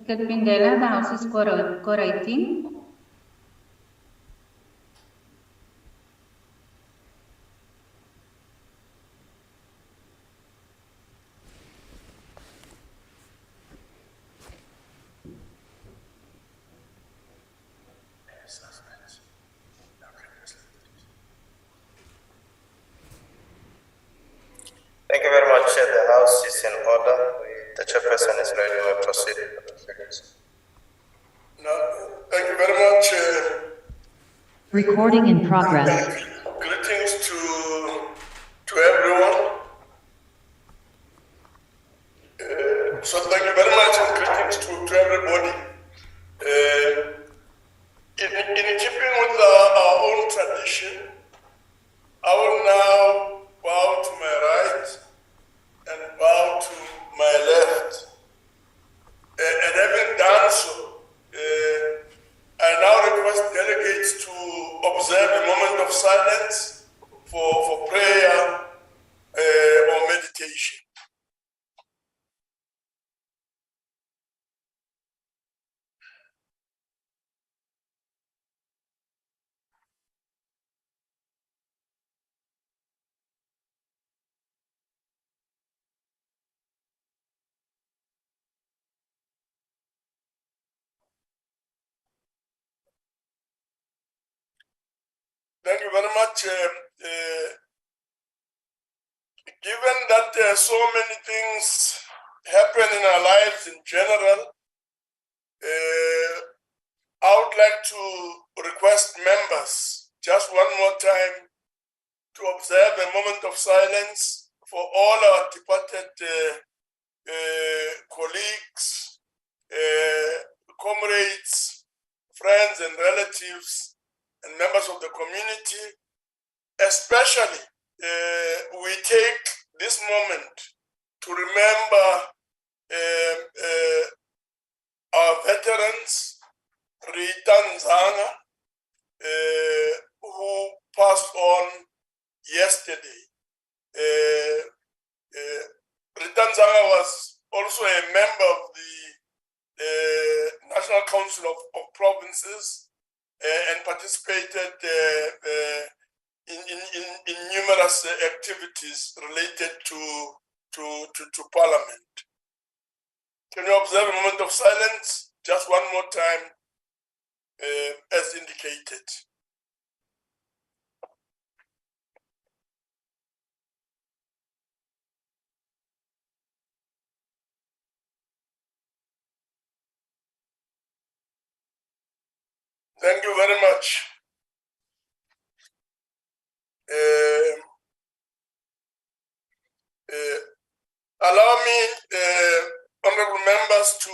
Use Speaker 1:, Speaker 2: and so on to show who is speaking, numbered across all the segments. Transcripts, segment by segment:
Speaker 1: Pindela, the House is co-writing.
Speaker 2: Thank you very much. The House is in order. The Chairperson is ready to proceed.
Speaker 3: Thank you very much.
Speaker 4: Recording in progress.
Speaker 3: Greetings to everyone. So thank you very much and greetings to everybody. In keeping with our own tradition, I will now bow to my right and bow to my left. And having done so, I now request delegates to observe a moment of silence for prayer or meditation. Thank you very much. Given that so many things happen in our lives in general, I would like to request members just one more time to observe a moment of silence for all our departed colleagues, comrades, friends and relatives, and members of the community. Especially, we take this moment to remember our veterans, Ritanzanga, who passed on yesterday. Ritanzanga was also a member of the National Council of Provinces and participated in numerous activities related to Parliament. Can you observe a moment of silence just one more time as indicated? Thank you very much. Allow me, honorable members, to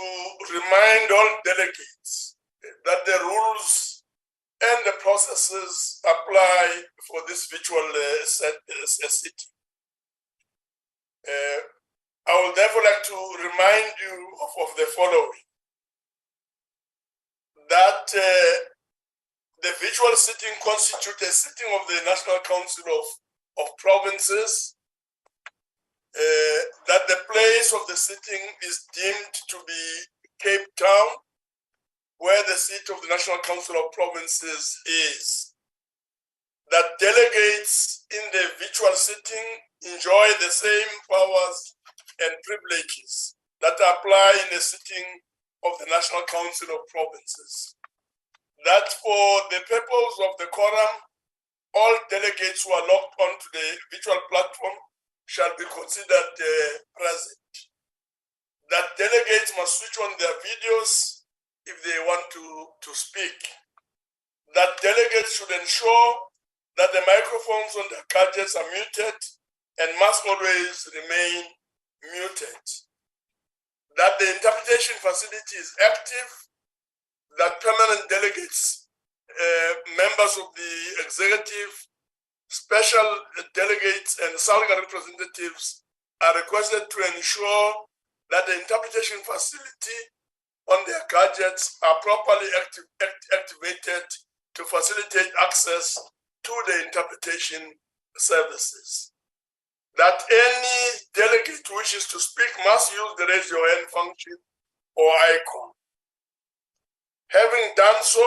Speaker 3: remind all delegates that the rules and the processes apply for this virtual sitting. I would therefore like to remind you of the following. That the virtual sitting constitutes a sitting of the National Council of Provinces, that the place of the sitting is deemed to be Cape Town, where the seat of the National Council of Provinces is. That delegates in the virtual sitting enjoy the same powers and privileges that apply in the sitting of the National Council of Provinces. That for the purpose of the quorum, all delegates who are logged onto the virtual platform shall be considered present. That delegates must switch on their videos if they want to speak. That delegates should ensure that the microphones on their gadgets are muted and must always remain muted. That the interpretation facility is active, that permanent delegates, members of the executive, special delegates and SALGA representatives are requested to ensure that the interpretation facility on their gadgets are properly activated to facilitate access to the interpretation services. That any delegate who wishes to speak must use the raise your hand function or icon. Having done so,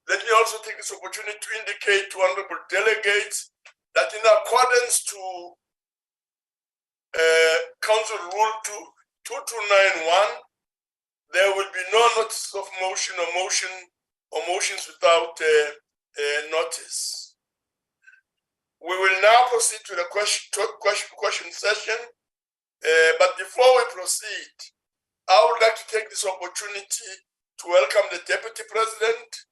Speaker 3: let me also take this opportunity to indicate to honorable delegates that in accordance to Council Rule 2291, there will be no notice of motion or motions without notice. We will now proceed to the question session. But before we proceed, I would like to take this opportunity to welcome the Deputy President,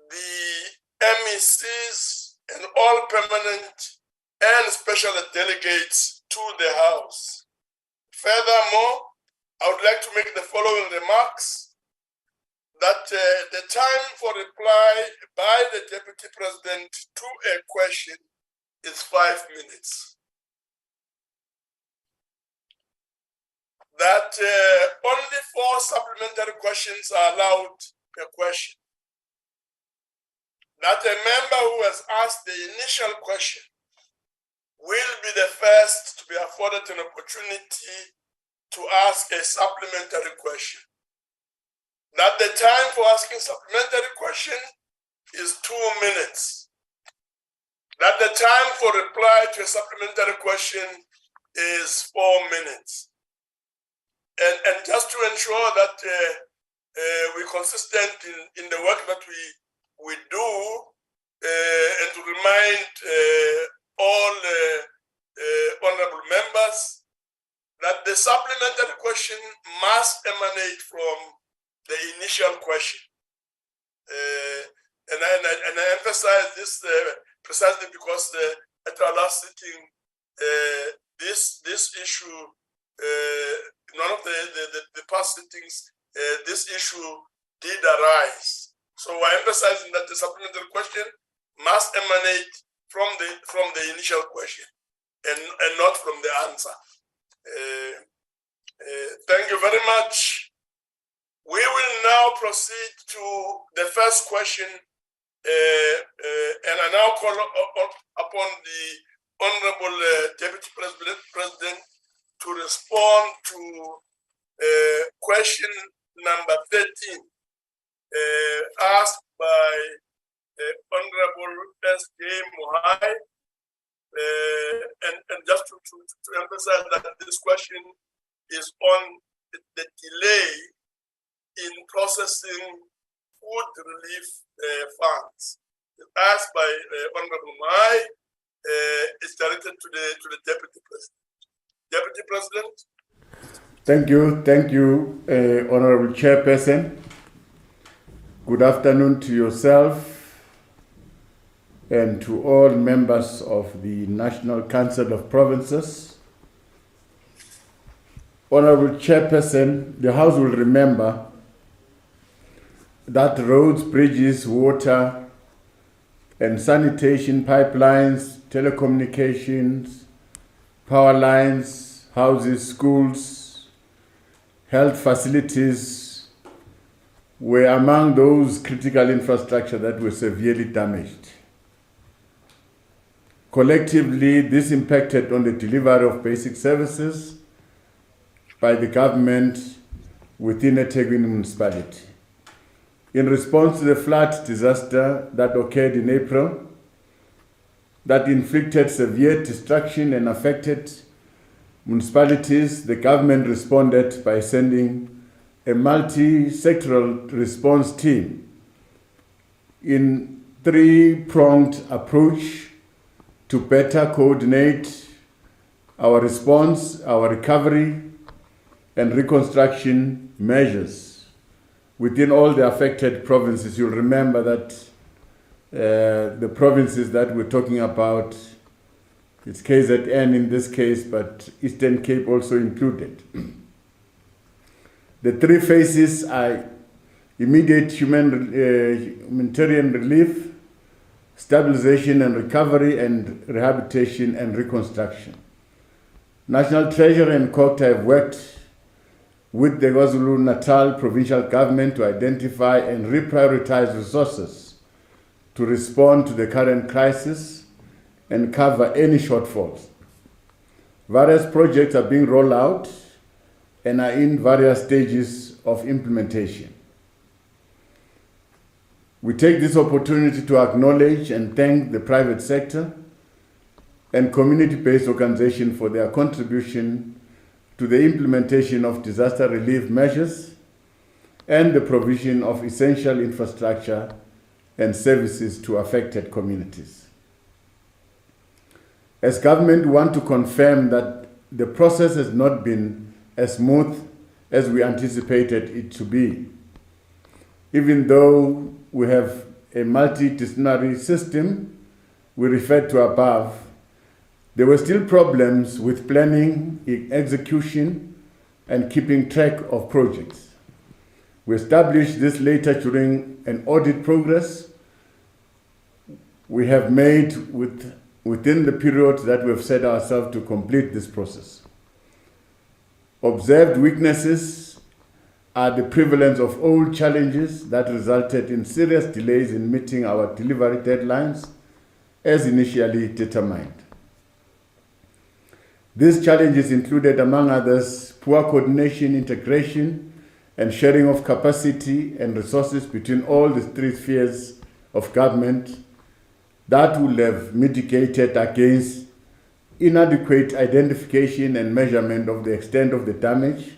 Speaker 3: the MECs, and all permanent and special delegates to the House. Furthermore, I would like to make the following remarks: that the time for reply by the Deputy President to a question is 5 minutes. That only 4 supplementary questions are allowed per question. That a member who has asked the initial question will be the first to be afforded an opportunity to ask a supplementary question. That the time for asking supplementary question is 2 minutes. That the time for reply to a supplementary question is 4 minutes. And just to ensure that we're consistent in the work that we do, and to remind all honorable members that the supplementary question must emanate from the initial question. And I emphasize this precisely because at our last sitting, this issue, in one of the past sittings, this issue did arise. So we're emphasizing that the supplementary question must emanate from the initial question and not from the answer. Thank you very much. We will now proceed to the first question, and I now call upon the Honorable Deputy President to respond to question number 13, asked by Honorable S.J. Mohai. And just to emphasize that this question is on the delay in processing food relief funds. Asked by Honorable Mohai, is directed to the Deputy President. Deputy President.
Speaker 4: Thank you, Honorable Chairperson. Good afternoon to yourself and to all members of the National Council of Provinces. Honorable Chairperson, the House will remember that roads, bridges, water, and sanitation pipelines, telecommunications, power lines, houses, schools, health facilities were among those critical infrastructure that were severely damaged. Collectively, this impacted on the delivery of basic services by the government within eThekwini municipality. In response to the flood disaster that occurred in April, that inflicted severe destruction and affected municipalities, the government responded by sending a multi-sectoral response team in 3-pronged approach to better coordinate our response, our recovery, and reconstruction measures within all the affected provinces. You'll remember that the provinces that we're talking about, it's KZN in this case, but Eastern Cape also included. The 3 phases are immediate humanitarian relief, stabilization and recovery, and rehabilitation and reconstruction. National Treasury and COCTA have worked with the KwaZulu-Natal provincial government to identify and reprioritize resources to respond to the current crisis and cover any shortfalls. Various projects are being rolled out and are in various stages of implementation. We take this opportunity to acknowledge and thank the private sector and community-based organizations for their contribution to the implementation of disaster relief measures and the provision of essential infrastructure and services to affected communities. As government, we want to confirm that the process has not been as smooth as we anticipated it to be. Even though we have a multidisciplinary system we referred to above, there were still problems with planning, execution, and keeping track of projects. We established this later during an audit progress we have made within the period that we have set ourselves to complete this process. Observed weaknesses are the prevalence of old challenges that resulted in serious delays in meeting our delivery deadlines as initially determined. These challenges included, among others, poor coordination, integration, and sharing of capacity and resources between all the three spheres of government that would have mitigated against inadequate identification and measurement of the extent of the damage,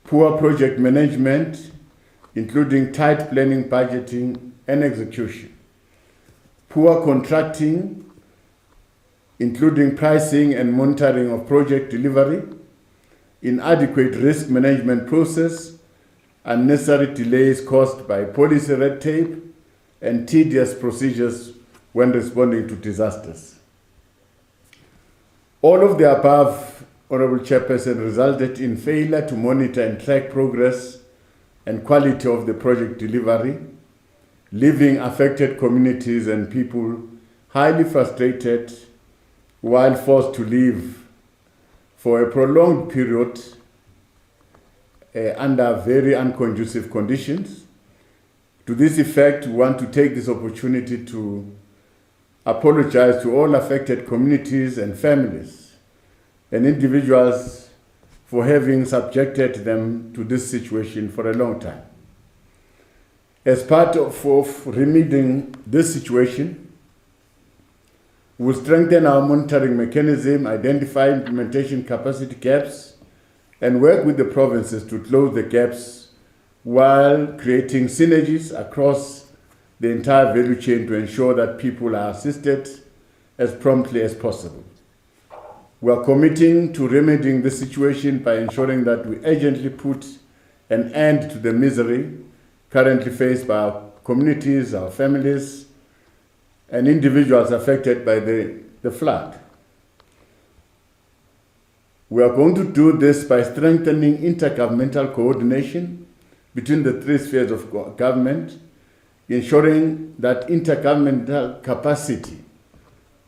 Speaker 4: poor project management, including tight planning, budgeting, and execution, poor contracting, including pricing and monitoring of project delivery, inadequate risk management process, unnecessary delays caused by policy red tape, and tedious procedures when responding to disasters. All of the above, Honorable Chairperson, resulted in failure to monitor and track progress and quality of the project delivery, leaving affected communities and people highly frustrated while forced to leave for a prolonged period under very unconducive conditions. To this effect, we want to take this opportunity to apologize to all affected communities and families and individuals for having subjected them to this situation for a long time. As part of remedying this situation, we will strengthen our monitoring mechanism, identify implementation capacity gaps, and work with the provinces to close the gaps while creating synergies across the entire value chain to ensure that people are assisted as promptly as possible. We are committing to remedying the situation by ensuring that we urgently put an end to the misery currently faced by our communities, our families, and individuals affected by the flood. We are going to do this by strengthening intergovernmental coordination between the three spheres of government, ensuring that intergovernmental capacity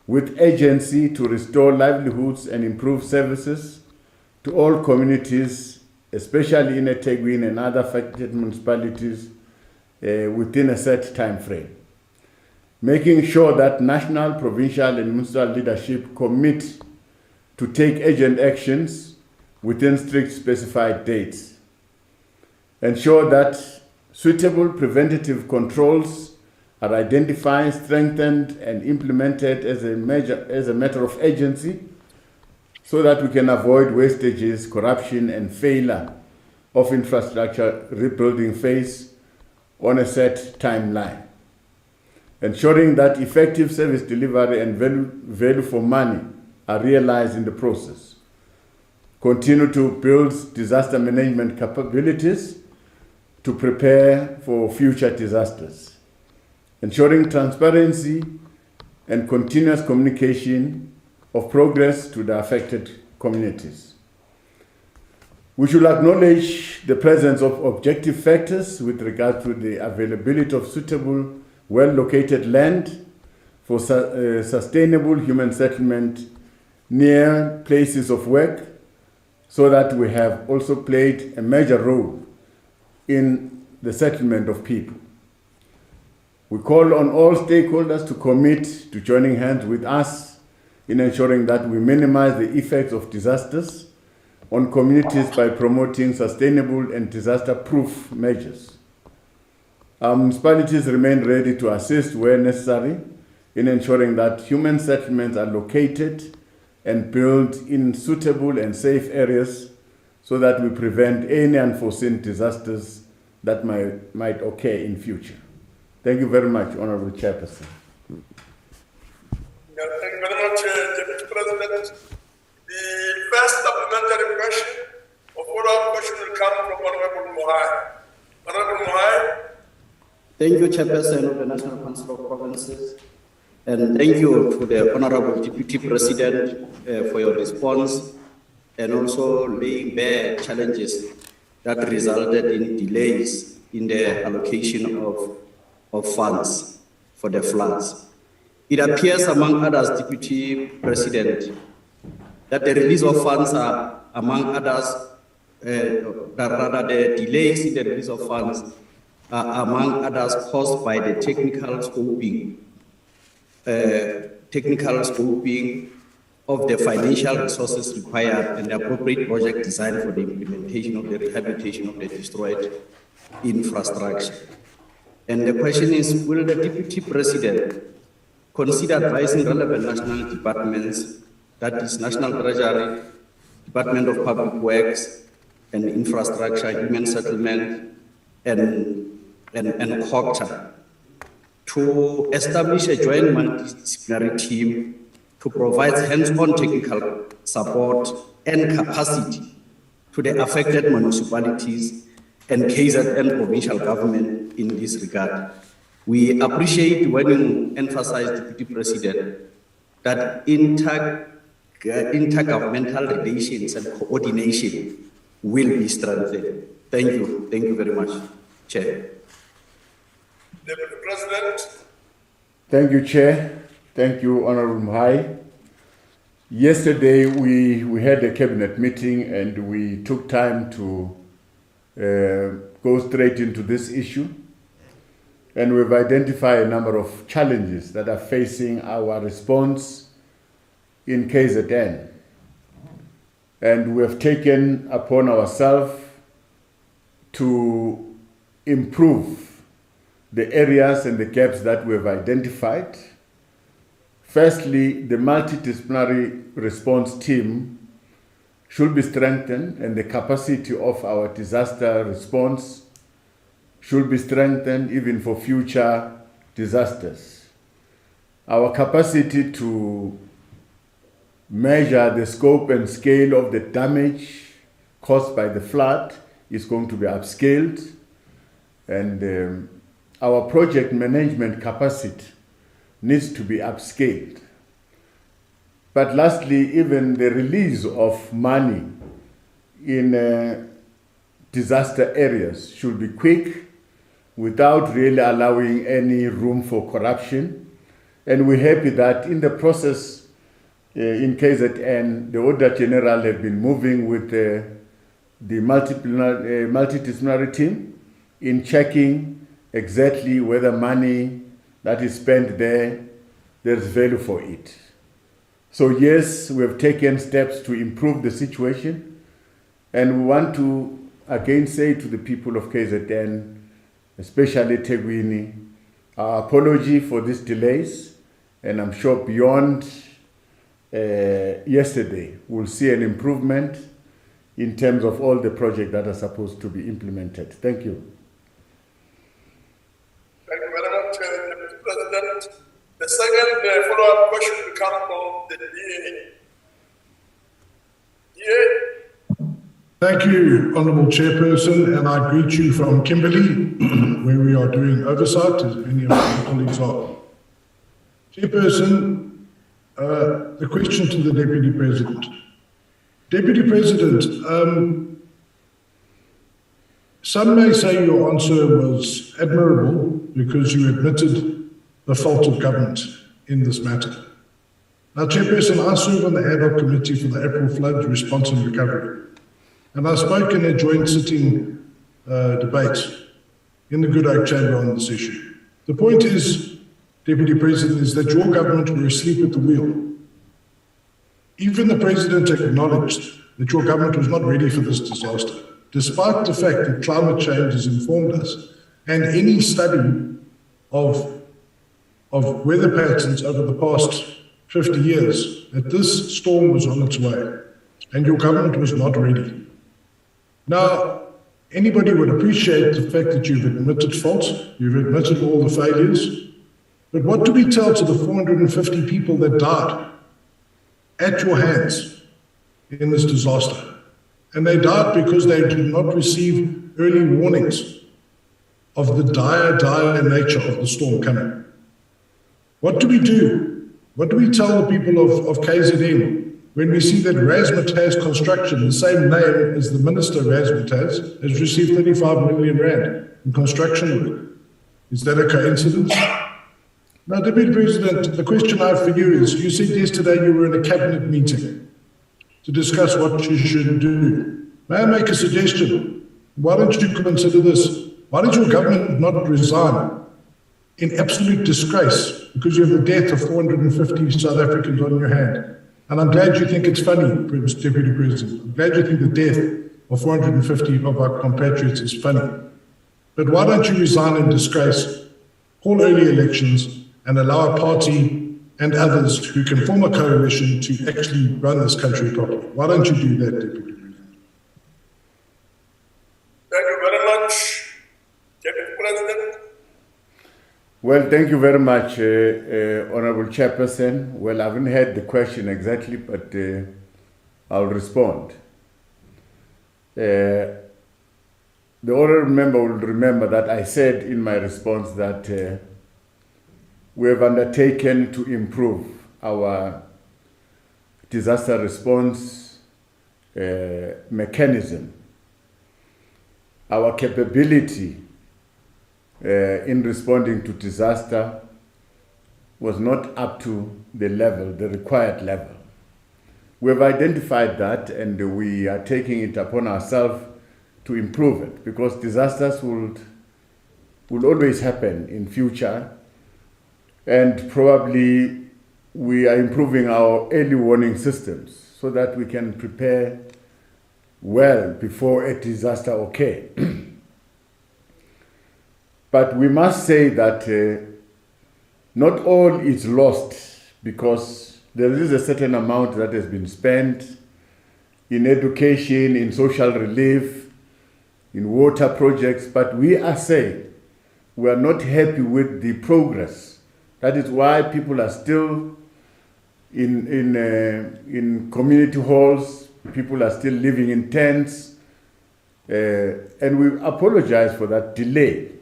Speaker 4: with urgency to restore livelihoods and improve services to all communities, especially in eThekwini and other affected municipalities, within a set time frame. Making sure that national, provincial, and municipal leadership commit to take urgent actions within strict specified dates. Ensure that suitable preventative controls are identified, strengthened, and implemented as a matter of urgency so that we can avoid wastages, corruption, and failure of infrastructure rebuilding phase on a set timeline. Ensuring that effective service delivery and value for money are realized in the process. Continue to build disaster management capabilities to prepare for future disasters. Ensuring transparency and continuous communication of progress to the affected communities. We should acknowledge the presence of objective factors with regard to the availability of suitable, well-located land for sustainable human settlement near places of work, so that we have also played a major role in the settlement of people. We call on all stakeholders to commit to joining hands with us in ensuring that we minimize the effects of disasters on communities by promoting sustainable and disaster-proof measures. Our municipalities remain ready to assist where necessary in ensuring that human settlements are located and built in suitable and safe areas so that we prevent any unforeseen disasters that might occur in future. Thank you very much, Honorable Chairperson.
Speaker 3: Thank you very much, Deputy President. The first supplementary question or follow-up question will come from Honorable Mohai. Honorable Mohai.
Speaker 5: Thank you, Chairperson of the National Council of Provinces. And thank you to the Honorable Deputy President for your response and also laying bare challenges that resulted in delays in the allocation of funds for the floods. It appears, among others, Deputy President, that the release of funds are, among others, rather the delays in the release of funds are, among others, caused by the technical scoping of the financial resources required and the appropriate project design for the implementation of the rehabilitation of the destroyed infrastructure. And the question is, will the Deputy President consider advising relevant national departments, that is National Treasury, Department of Public Works and Infrastructure, Human Settlement, and COCTA, to establish a joint multidisciplinary team to provide hands-on technical support and capacity to the affected municipalities and KZN provincial government in this regard. We appreciate when you emphasize, Deputy President, that intergovernmental relations and coordination will be strengthened. Thank you. Thank you very much, Chair.
Speaker 3: Deputy President.
Speaker 4: Thank you, Chair. Thank you, Honorable Mahai. Yesterday, we had a cabinet meeting and we took time to go straight into this issue. And we've identified a number of challenges that are facing our response in KZN. And we have taken upon ourselves to improve the areas and the gaps that we have identified. Firstly, the multidisciplinary response team should be strengthened, and the capacity of our disaster response should be strengthened even for future disasters. Our capacity to measure the scope and scale of the damage caused by the flood is going to be upscaled, and our project management capacity needs to be upscaled. But lastly, even the release of money in disaster areas should be quick without really allowing any room for corruption. And we're happy that in the process in KZN, the Auditor General have been moving with the multidisciplinary team in checking exactly whether money that is spent there's value for it. So yes, we have taken steps to improve the situation, and we want to again say to the people of KZN, especially eThekwini, our apology for these delays, and I'm sure beyond yesterday, we'll see an improvement in terms of all the projects that are supposed to be implemented. Thank you.
Speaker 3: Thank you very much, Mr. President. The second follow-up question will come from the DA.
Speaker 6: Thank you, Honourable Chairperson, and I greet you from Kimberley, where we are doing oversight, as many of my colleagues are. Chairperson, the question to the Deputy President. Deputy President, some may say your answer was admirable because you admitted the fault of government in this matter. Now, Chairperson, I serve on the ad hoc committee for the April flood response and recovery, and I spoke in a joint sitting debate in the Good Oak Chamber on this issue. The point is, Deputy President, is that your government were asleep at the wheel. Even the President acknowledged that your government was not ready for this disaster, despite the fact that climate change has informed us and any study of weather patterns over the past 50 years that this storm was on its way and your government was not ready. Now, anybody would appreciate the fact that you've admitted fault, you've admitted all the failures, but what do we tell to the 450 people that died at your hands in this disaster? And they died because they did not receive early warnings of the dire nature of the storm coming. What do we do? What do we tell the people of KZN when we see that Razzmatazz Construction, the same name as the Minister Razzmatazz, has received 35 million rand in construction work? Is that a coincidence? Now, Deputy President, the question I have for you is, you said yesterday you were in a cabinet meeting to discuss what you should do. May I make a suggestion? Why don't you consider this? Why did your government not resign in absolute disgrace because you have the death of 450 South Africans on your hand? And I'm glad you think it's funny, Deputy President. I'm glad you think the death of 450 of our compatriots is funny. But why don't you resign in disgrace, call early elections, and allow a party and others who can form a coalition to actually run this country properly? Why don't you do that, Deputy President?
Speaker 3: Thank you very much, Deputy President.
Speaker 4: Well, thank you very much, Honorable Chairperson. Well, I haven't heard the question exactly, but I'll respond. The honorable member will remember that I said in my response that we have undertaken to improve our disaster response mechanism, our capability in responding to disaster was not up to the level, the required level. We have identified that and we are taking it upon ourselves to improve it, because disasters will always happen in future, and probably we are improving our early warning systems so that we can prepare well before a disaster occurs. But we must say that not all is lost, because there is a certain amount that has been spent in education, in social relief, in water projects, but we are saying we are not happy with the progress. That is why people are still in community halls, people are still living in tents, and we apologize for that delay.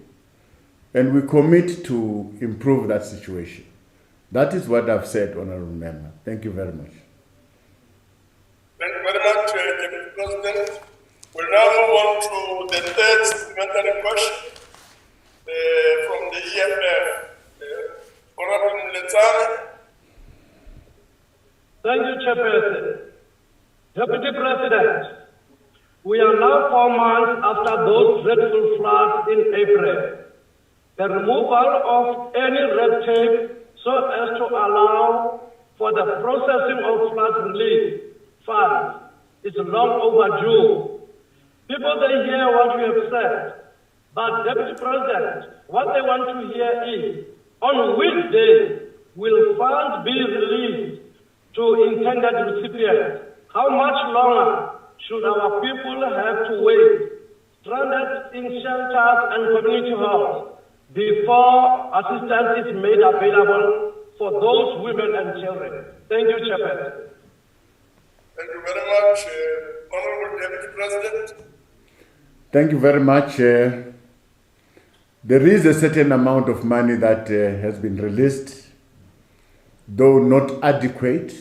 Speaker 4: And we commit to improve that situation. That is what I've said, Honorable Member. Thank you very much.
Speaker 3: Thank you very much, Deputy President. We'll now move on to the third supplementary question from the EFF. Honorable Letane.
Speaker 7: Thank you, Chairperson. Deputy President, we are now 4 months after those dreadful floods in April. The removal of any red tape so as to allow for the processing of flood relief funds is long overdue. People, they hear what you have said, but Deputy President, what they want to hear is, on which day will funds be released to intended recipients? How much longer should our people have to wait, stranded in shelters and community halls, before assistance is made available for those women and children? Thank you, Chairperson.
Speaker 3: Thank you very much, Honorable Deputy President.
Speaker 4: Thank you very much. There is a certain amount of money that has been released, though not adequate,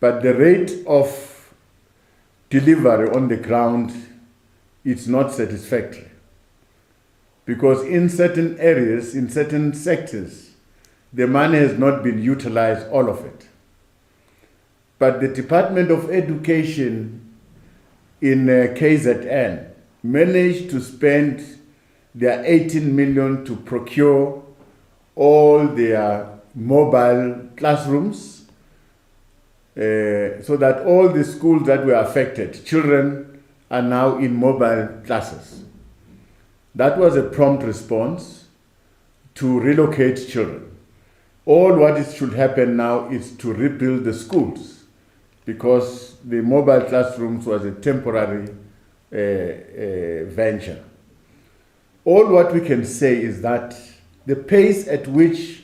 Speaker 4: but the rate of delivery on the ground is not satisfactory. Because in certain areas, in certain sectors, the money has not been utilized, all of it. But the Department of Education in KZN managed to spend their 18 million to procure all their mobile classrooms, so that all the schools that were affected, children are now in mobile classes. That was a prompt response to relocate children. All what should happen now is to rebuild the schools, because the mobile classrooms was a temporary venture. All what we can say is that the pace at which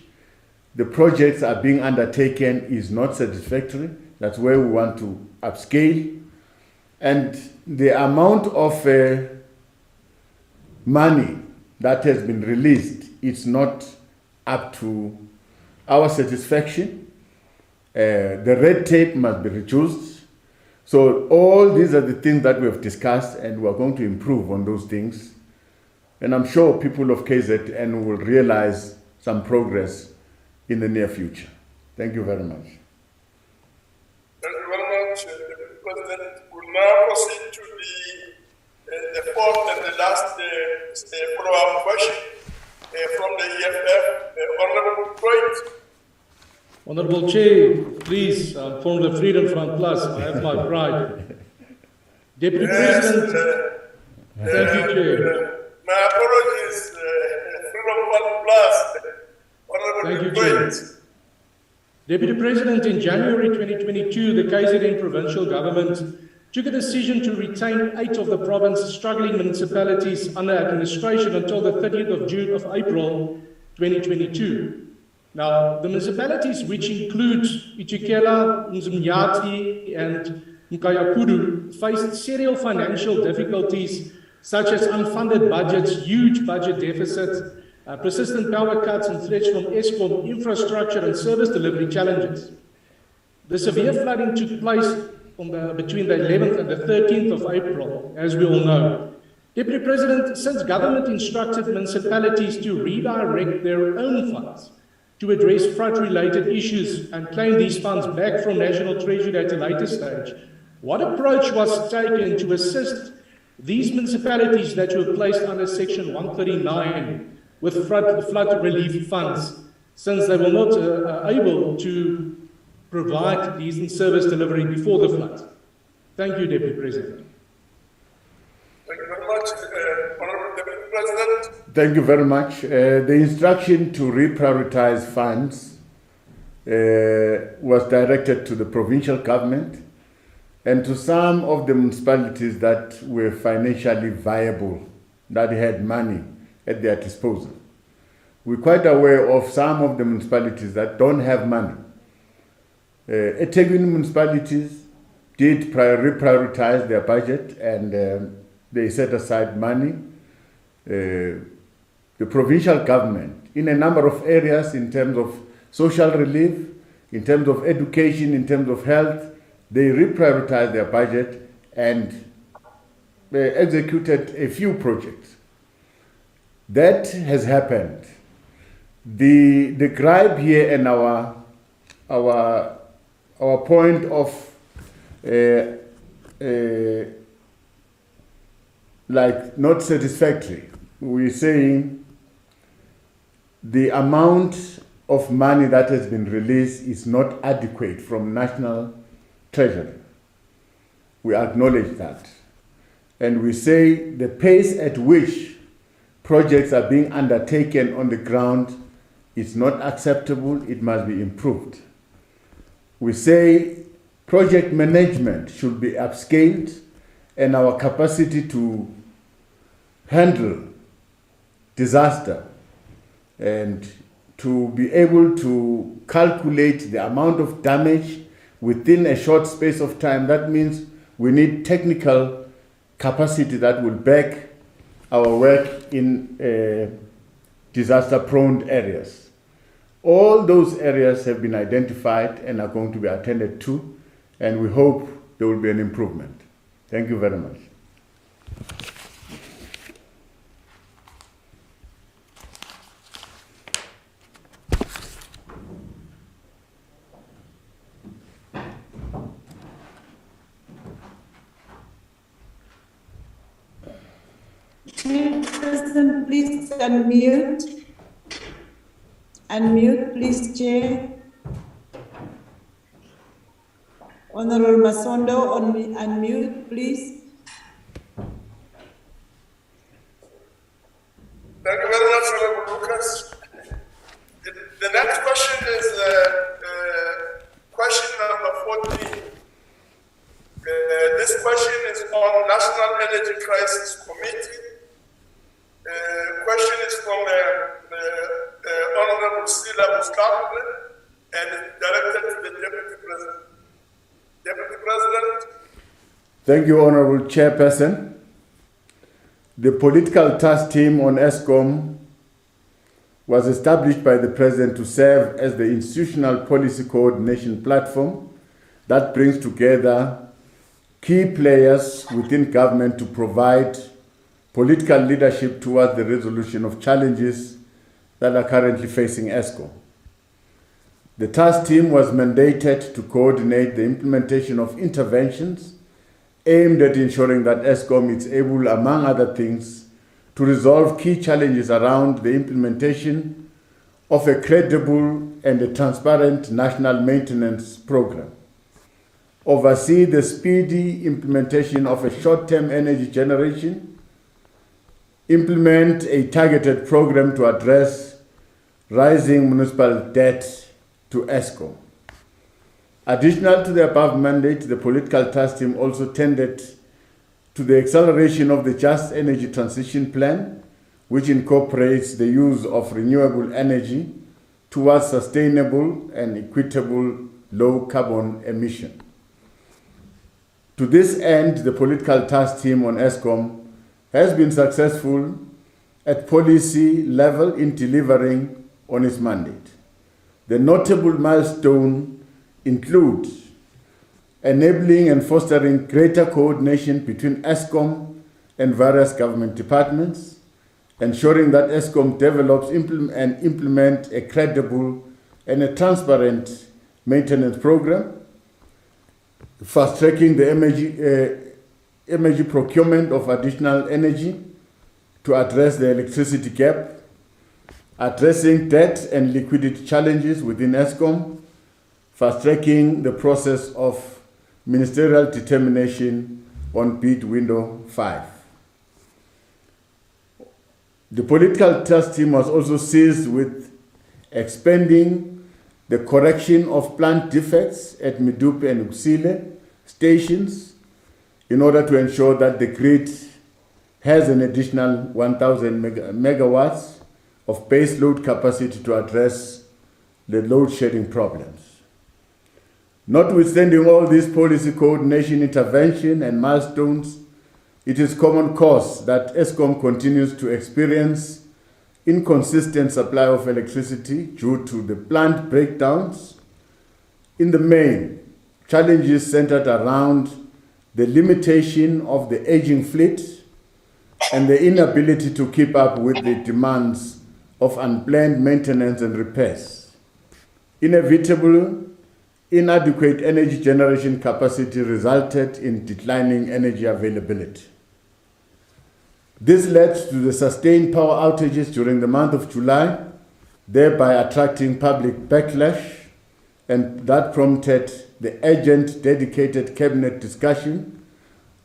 Speaker 4: the projects are being undertaken is not satisfactory. That's where we want to upscale. And the amount of money that has been released is not up to our satisfaction. The red tape must be reduced. So all these are the things that we have discussed, and we are going to improve on those things. And I'm sure people of KZN will realize some progress in the near future. Thank you very much.
Speaker 3: Thank you very much, President. We'll now proceed to the fourth and the last follow-up question from the EFF, Honorable Dwight.
Speaker 8: Honorable Chair, please, from the Freedom Front Plus, I have my pride. Deputy President, thank you, Chair.
Speaker 3: My apologies, Freedom Front Plus.
Speaker 8: Thank you, Chair. Deputy President, in January 2022, the KZN provincial government took a decision to retain 8 of the province's struggling municipalities under administration until the 30th of June of April 2022. Now, the municipalities, which include Itukela, Mzimnyati, and Mkayakudu, faced serial financial difficulties such as unfunded budgets, huge budget deficits, persistent power cuts, and threats from Eskom, infrastructure and service delivery challenges. The severe flooding took place between the 11th and the 13th of April, as we all know. Deputy President, since government instructed municipalities to redirect their own funds to address flood-related issues and claim these funds back from National Treasury at a later stage, what approach was taken to assist these municipalities that were placed under Section 139 with flood relief funds, since they were not able to provide decent service delivery before the flood? Thank you, Deputy President.
Speaker 3: Thank you very much, Honorable Deputy President.
Speaker 4: Thank you very much. The instruction to reprioritize funds was directed to the provincial government and to some of the municipalities that were financially viable, that had money at their disposal. We're quite aware of some of the municipalities that don't have money. eThekwini municipalities did reprioritize their budget, and they set aside money. The provincial government, in a number of areas, in terms of social relief, in terms of education, in terms of health, they reprioritized their budget and executed a few projects. That has happened. The gripe here and our point of like not satisfactory. We're saying the amount of money that has been released is not adequate from National Treasury. We acknowledge that. And we say the pace at which projects are being undertaken on the ground is not acceptable. It must be improved. We say project management should be upscaled, and our capacity to handle disaster and to be able to calculate the amount of damage within a short space of time. That means we need technical capacity that will back our work in disaster-prone areas. All those areas have been identified and are going to be attended to, and we hope there will be an improvement. Thank you very much.
Speaker 9: Chairperson, please unmute. Unmute, please, Chair. Honorable Masondo, unmute, please.
Speaker 3: Crisis Committee. Question is from Honorable Sila Mustafa and directed to the Deputy President. Deputy President.
Speaker 4: Thank you, Honorable Chairperson. The political task team on Eskom was established by the President to serve as the institutional policy coordination platform that brings together key players within government to provide political leadership towards the resolution of challenges that are currently facing Eskom. The task team was mandated to coordinate the implementation of interventions aimed at ensuring that Eskom is able, among other things, to resolve key challenges around the implementation of a credible and a transparent national maintenance program, oversee the speedy implementation of a short-term energy generation, implement a targeted program to address rising municipal debt to Eskom. Additional to the above mandate, the political task team also tended to the acceleration of the Just Energy Transition Plan, which incorporates the use of renewable energy towards sustainable and equitable low carbon emission. To this end, the political task team on Eskom has been successful at policy level in delivering on its mandate. The notable milestone include enabling and fostering greater coordination between Eskom and various government departments, ensuring that Eskom develops and implement a credible and a transparent maintenance program, fast-tracking the energy procurement of additional energy to address the electricity gap, addressing debt and liquidity challenges within Eskom, fast-tracking the process of ministerial determination on bid window 5. The political task team was also seized with expanding the correction of plant defects at Medupe and Uksile stations in order to ensure that the grid has an additional 1,000 megawatts of base load capacity to address the load shedding problems. Notwithstanding all these policy coordination, intervention, and milestones, it is common cause that Eskom continues to experience inconsistent supply of electricity due to the plant breakdowns. In the main, challenges centered around the limitation of the aging fleet and the inability to keep up with the demands of unplanned maintenance and repairs. Inevitable, inadequate energy generation capacity resulted in declining energy availability. This led to the sustained power outages during the month of July, thereby attracting public backlash, and that prompted the urgent dedicated cabinet discussion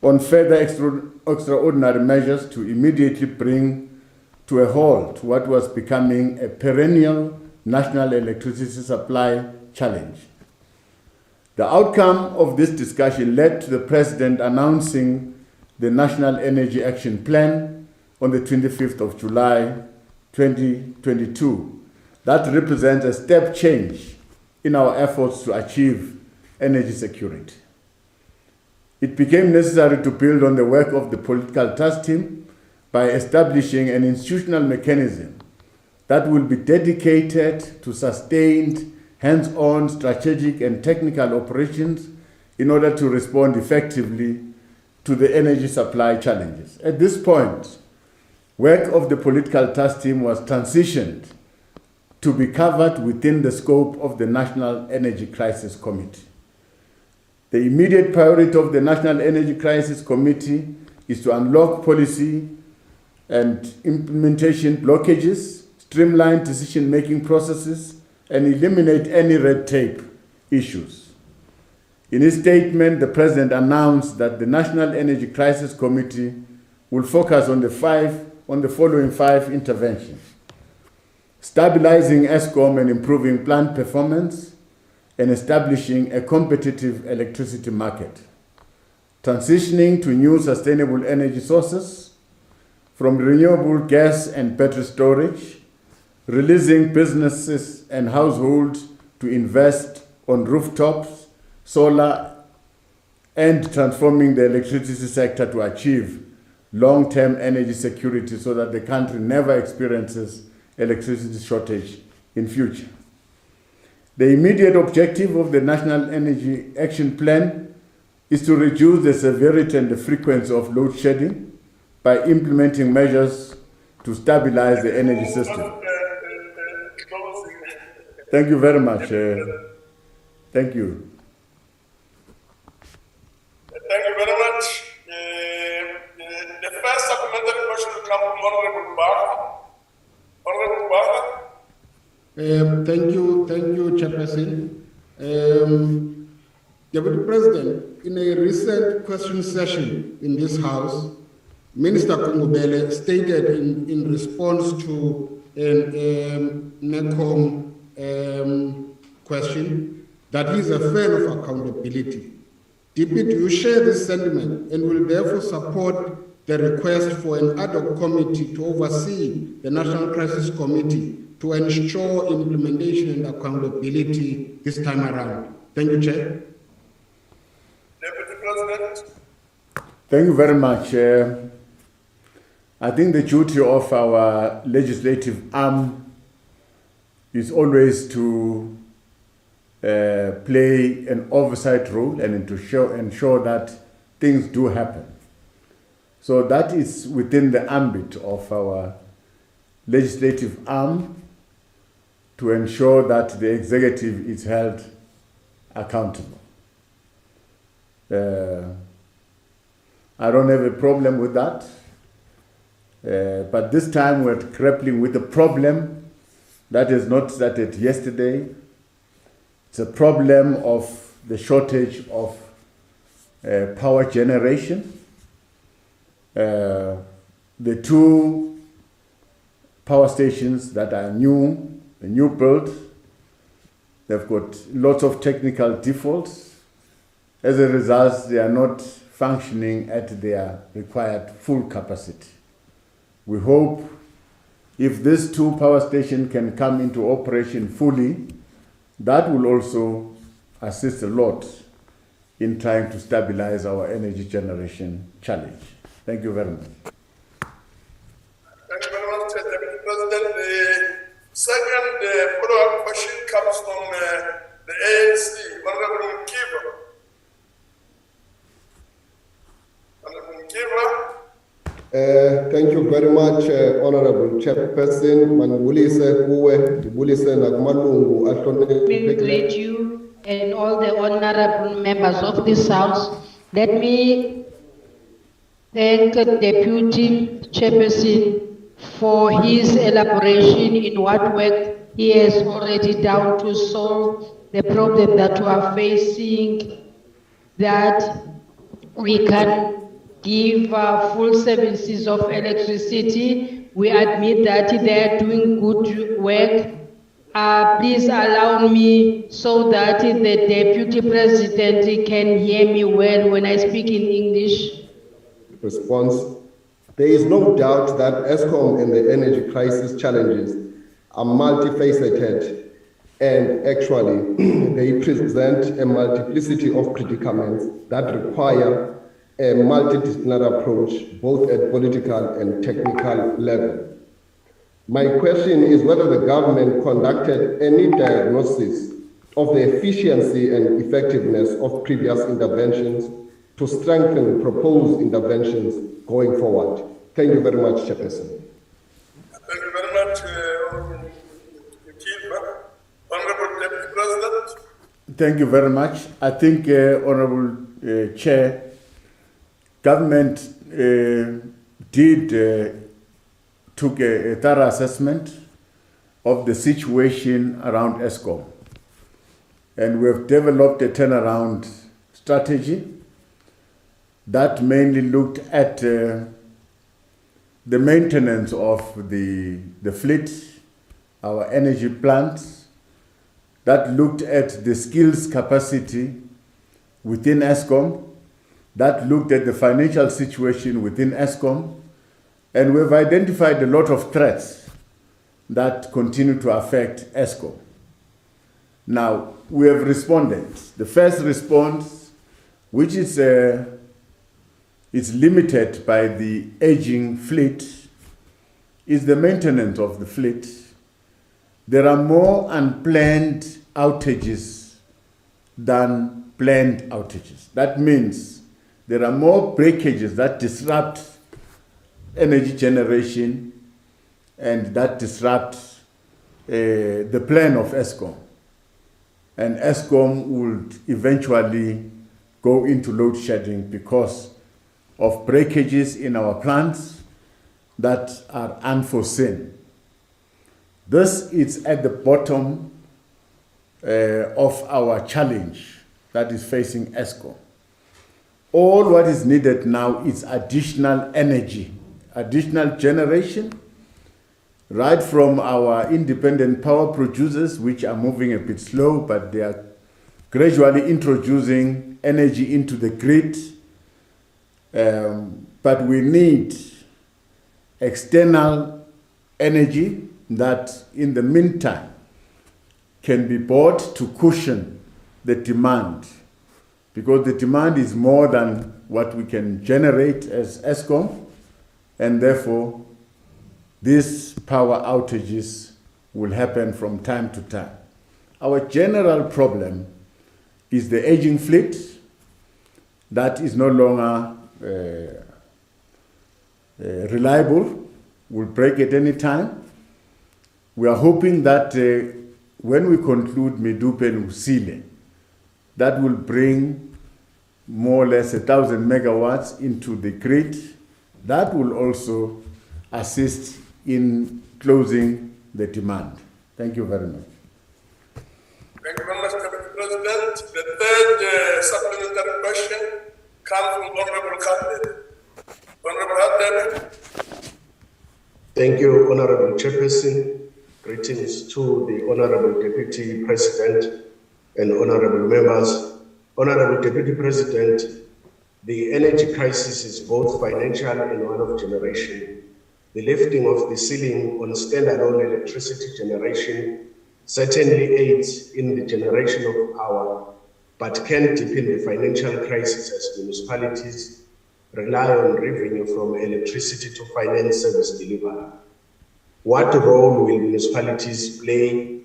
Speaker 4: on further extraordinary measures to immediately bring to a halt what was becoming a perennial national electricity supply challenge. The outcome of this discussion led to the President announcing the National Energy Action Plan on the 25th of July 2022. That represents a step change in our efforts to achieve energy security. It became necessary to build on the work of the political task team by establishing an institutional mechanism that will be dedicated to sustained hands-on strategic and technical operations in order to respond effectively to the energy supply challenges. At this point, work of the political task team was transitioned to be covered within the scope of the National Energy Crisis Committee. The immediate priority of the National Energy Crisis Committee is to unlock policy and implementation blockages, streamline decision-making processes, and eliminate any red tape issues. In his statement, the President announced that the National Energy Crisis Committee will focus on the following 5 interventions: stabilizing Eskom and improving plant performance, and establishing a competitive electricity market; transitioning to new sustainable energy sources from renewable gas and battery storage, releasing businesses and households to invest on rooftops, solar, and transforming the electricity sector to achieve long-term energy security so that the country never experiences electricity shortage in future. The immediate objective of the National Energy Action Plan is to reduce the severity and the frequency of load shedding by implementing measures to stabilize the energy system. Thank you very much. Thank you.
Speaker 3: Thank you very much. The first supplementary question will come from Honorable Barker. Honorable Barker.
Speaker 10: Thank you, Chairperson. Deputy President, in a recent question session in this House, Minister Kungubele stated in response to an NCOP question that he is a fan of accountability. DP, do you share this sentiment and will therefore support the request for an ad hoc committee to oversee the National Crisis Committee to ensure implementation and accountability this time around? Thank you, Chair.
Speaker 3: Deputy President.
Speaker 4: Thank you very much. I think the duty of our legislative arm is always to play an oversight role and to ensure that things do happen. So that is within the ambit of our legislative arm to ensure that the executive is held accountable. I don't have a problem with that, but this time we're grappling with a problem that is not started yesterday. It's a problem of the shortage of power generation. The two power stations that are new build, they've got lots of technical defaults. As a result, they are not functioning at their required full capacity. We hope if these two power stations can come into operation fully, that will also assist a lot in trying to stabilize our energy generation challenge. Thank you very much.
Speaker 3: Thank you very much, Deputy President. The second follow-up question comes from the ANC, Honorable Mkiva. Honorable Mkiva.
Speaker 11: Thank you very much, Honorable Chairperson.
Speaker 12: We greet you and all the honorable members of this House. Let me thank Deputy Chairperson for his elaboration in what work he has already done to solve the problem that we are facing, that we can give full services of electricity. We admit that they are doing good work. Please allow me so that the Deputy President can hear me well when I speak in English.
Speaker 11: Response. There is no doubt that Eskom and the energy crisis challenges are multifaceted, and actually they present a multiplicity of predicaments that require a multidisciplinary approach, both at political and technical level. My question is whether the government conducted any diagnosis of the efficiency and effectiveness of previous interventions to strengthen proposed interventions going forward. Thank you very much, Chairperson.
Speaker 3: Thank you very much, Honorable Deputy President.
Speaker 4: Thank you very much. I think, Honorable Chair, government took a thorough assessment of the situation around Eskom, and we have developed a turnaround strategy that mainly looked at the maintenance of the fleet, our energy plants, that looked at the skills capacity within Eskom, that looked at the financial situation within Eskom, and we've identified a lot of threats that continue to affect Eskom. Now, we have responded. The first response, which is limited by the aging fleet, is the maintenance of the fleet. There are more unplanned outages than planned outages. That means there are more breakages that disrupt energy generation and that disrupt the plan of Eskom. And Eskom would eventually go into load shedding because of breakages in our plants that are unforeseen. This is at the bottom of our challenge that is facing Eskom. All what is needed now is additional energy, additional generation, right from our independent power producers, which are moving a bit slow, but they are gradually introducing energy into the grid. But we need external energy that in the meantime can be bought to cushion the demand, because the demand is more than what we can generate as Eskom, and therefore these power outages will happen from time to time. Our general problem is the aging fleet that is no longer reliable, will break at any time. We are hoping that when we conclude Medupe and Usile, that will bring more or less 1,000 megawatts into the grid. That will also assist in closing the demand. Thank you very much.
Speaker 3: Thank you very much, Mr. President. The third supplementary question comes from Honorable Khandebe. Honorable Khandebe.
Speaker 13: Thank you, Honorable Chairperson. Greetings to the Honorable Deputy President and Honorable members. Honorable Deputy President, the energy crisis is both financial and one of generation. The lifting of the ceiling on standalone electricity generation certainly aids in the generation of power, but can deepen the financial crisis as municipalities rely on revenue from electricity to finance service delivery. What role will municipalities play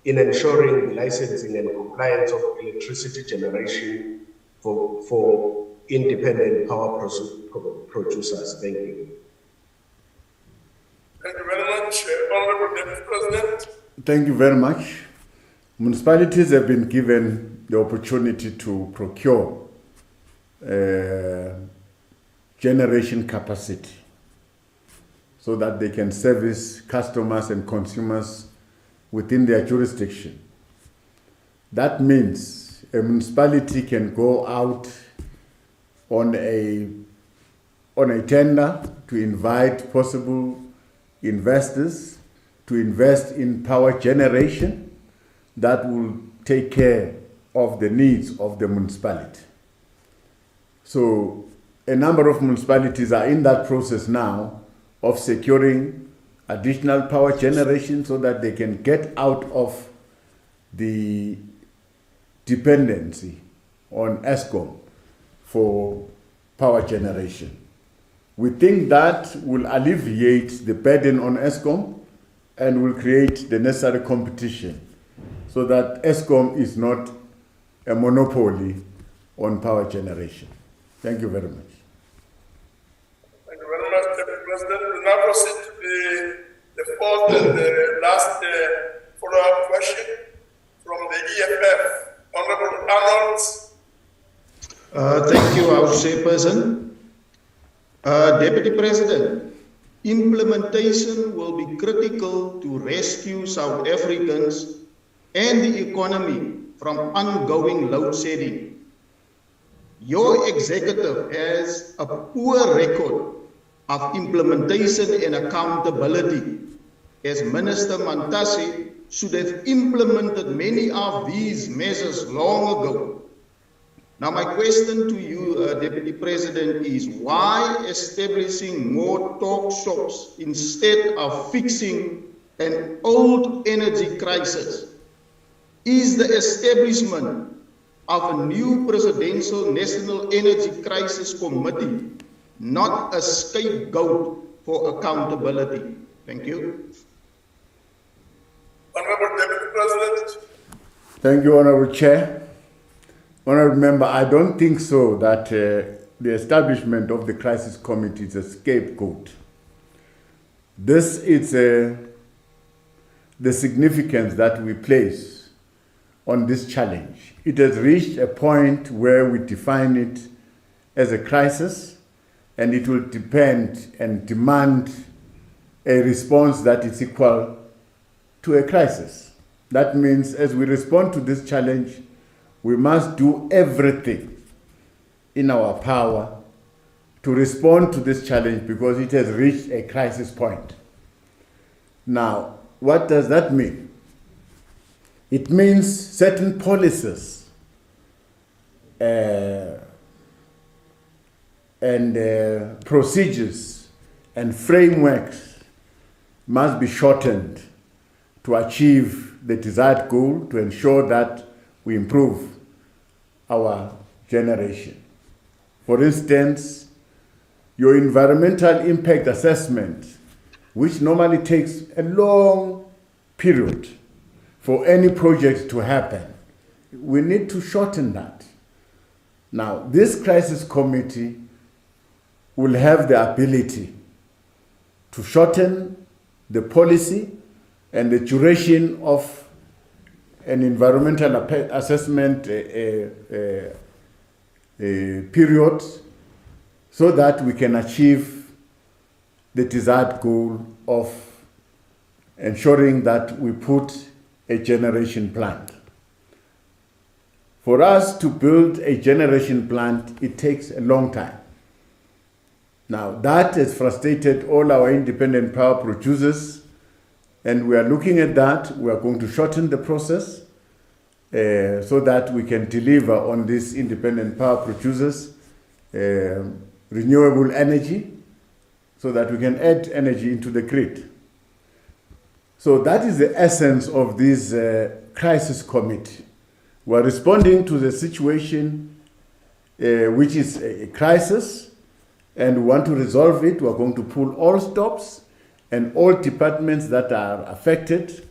Speaker 13: in ensuring the licensing and compliance of electricity generation for independent power producers? Thank you.
Speaker 3: Thank you very much, Honorable Deputy President.
Speaker 4: Thank you very much. Municipalities have been given the opportunity to procure generation capacity so that they can service customers and consumers within their jurisdiction. That means a municipality can go out on a tender to invite possible investors to invest in power generation that will take care of the needs of the municipality. So a number of municipalities are in that process now of securing additional power generation so that they can get out of the dependency on Eskom for power generation. We think that will alleviate the burden on Eskom and will create the necessary competition so that Eskom is not a monopoly on power generation. Thank you very much.
Speaker 3: Thank you very much, Deputy President. We now proceed to the fourth and the last follow-up question from the EFF. Honorable Arnold.
Speaker 14: Thank you, House Chairperson. Deputy President, implementation will be critical to rescue South Africans and the economy from ongoing load shedding. Your executive has a poor record of implementation and accountability, as Minister Mantashe should have implemented many of these measures long ago. Now, my question to you, Deputy President, is why establishing more talk shops instead of fixing an old energy crisis? Is the establishment of a new Presidential National Energy Crisis Committee not a scapegoat for accountability? Thank you.
Speaker 3: Honorable Deputy President.
Speaker 4: Thank you, Honorable Chair. Honorable Member, I don't think so that the establishment of the crisis committee is a scapegoat. This is the significance that we place on this challenge. It has reached a point where we define it as a crisis, and it will depend and demand a response that is equal to a crisis. That means as we respond to this challenge, we must do everything in our power to respond to this challenge because it has reached a crisis point. Now, what does that mean? It means certain policies and procedures and frameworks must be shortened to achieve the desired goal, to ensure that we improve our generation. For instance, your environmental impact assessment, which normally takes a long period for any project to happen, we need to shorten that. Now, this crisis committee will have the ability to shorten the policy and the duration of an environmental assessment period so that we can achieve the desired goal of ensuring that we put a generation plant. For us to build a generation plant, it takes a long time. Now, that has frustrated all our independent power producers, and we are looking at that. We are going to shorten the process so that we can deliver on these independent power producers renewable energy so that we can add energy into the grid. So that is the essence of this crisis committee. We are responding to the situation which is a crisis, and we want to resolve it. We are going to pull all stops, and all departments that are affected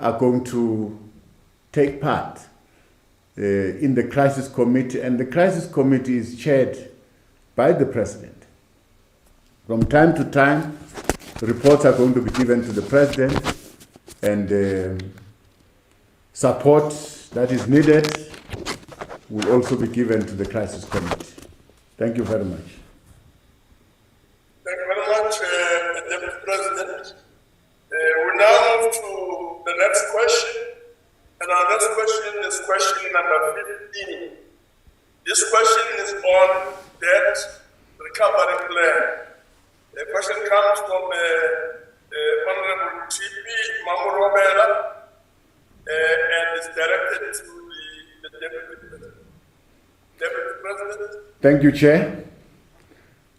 Speaker 4: are going to take part in the crisis committee, and the crisis committee is chaired by the President. From time to time, reports are going to be given to the President, and support that is needed will also be given to the crisis committee. Thank you very much.
Speaker 3: Thank you very much, Deputy President. We now move to the next question. And our next question is question number 15. This question is on debt recovery plan. The question comes from Honorable T.P. Mamurobela and is directed to the Deputy President. Deputy President.
Speaker 4: Thank you, Chair.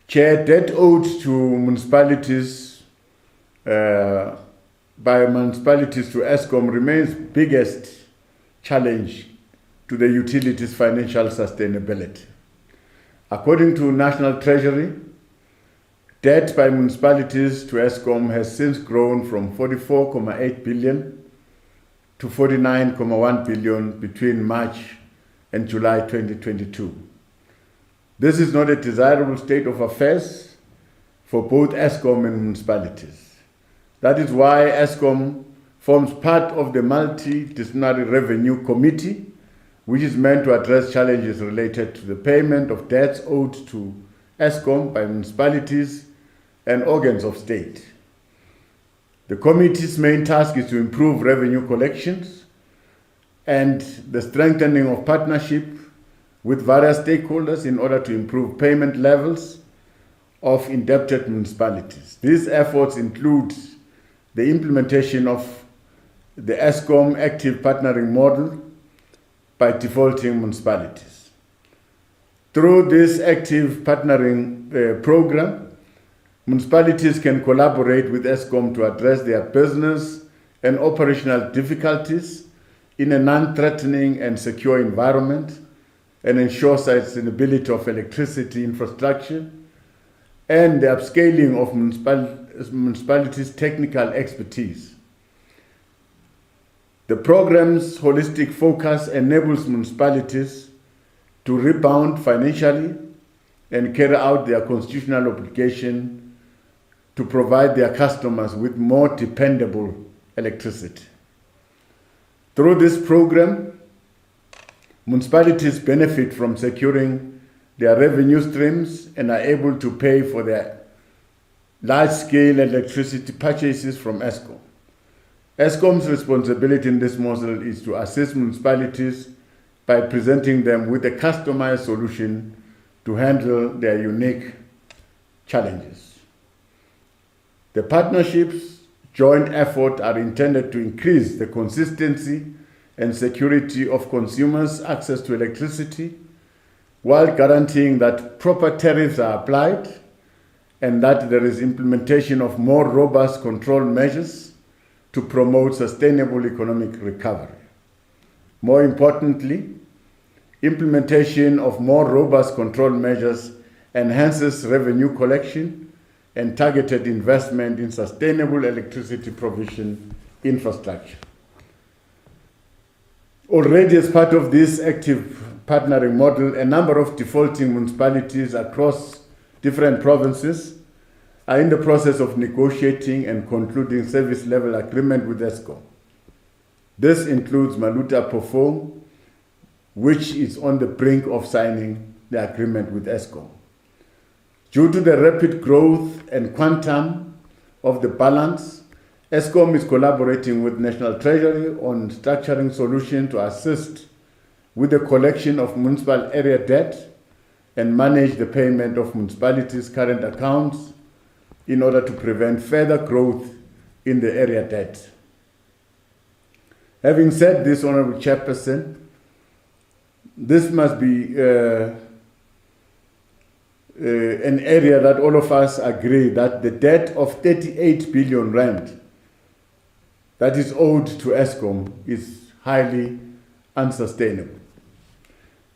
Speaker 4: Chair, debt owed to municipalities by municipalities to Eskom remains biggest challenge to the utilities' financial sustainability. According to National Treasury, debt by municipalities to Eskom has since grown from 44.8 billion to 49.1 billion between March and July 2022. This is not a desirable state of affairs for both Eskom and municipalities. That is why Eskom forms part of the Multidisciplinary Revenue Committee, which is meant to address challenges related to the payment of debts owed to Eskom by municipalities and organs of state. The committee's main task is to improve revenue collections and the strengthening of partnership with various stakeholders in order to improve payment levels of indebted municipalities. These efforts include the implementation of the Eskom active partnering model by defaulting municipalities. Through this active partnering program, municipalities can collaborate with Eskom to address their business and operational difficulties in a non-threatening and secure environment and ensure sustainability of electricity infrastructure and the upscaling of municipalities' technical expertise. The program's holistic focus enables municipalities to rebound financially and carry out their constitutional obligation to provide their customers with more dependable electricity. Through this program, municipalities benefit from securing their revenue streams and are able to pay for their large-scale electricity purchases from Eskom. Eskom's responsibility in this model is to assist municipalities by presenting them with a customized solution to handle their unique challenges. The partnerships' joint efforts are intended to increase the consistency and security of consumers' access to electricity, while guaranteeing that proper tariffs are applied and that there is implementation of more robust control measures to promote sustainable economic recovery. More importantly, implementation of more robust control measures enhances revenue collection and targeted investment in sustainable electricity provision infrastructure. Already as part of this active partnering model, a number of defaulting municipalities across different provinces are in the process of negotiating and concluding service level agreement with Eskom. This includes Maluta Pofong, which is on the brink of signing the agreement with Eskom. Due to the rapid growth and quantum of the balance, Eskom is collaborating with National Treasury on structuring solutions to assist with the collection of municipal area debt and manage the payment of municipalities' current accounts in order to prevent further growth in the area debt. Having said this, Honorable Chairperson, this must be an area that all of us agree that the debt of 38 billion rand that is owed to Eskom is highly unsustainable.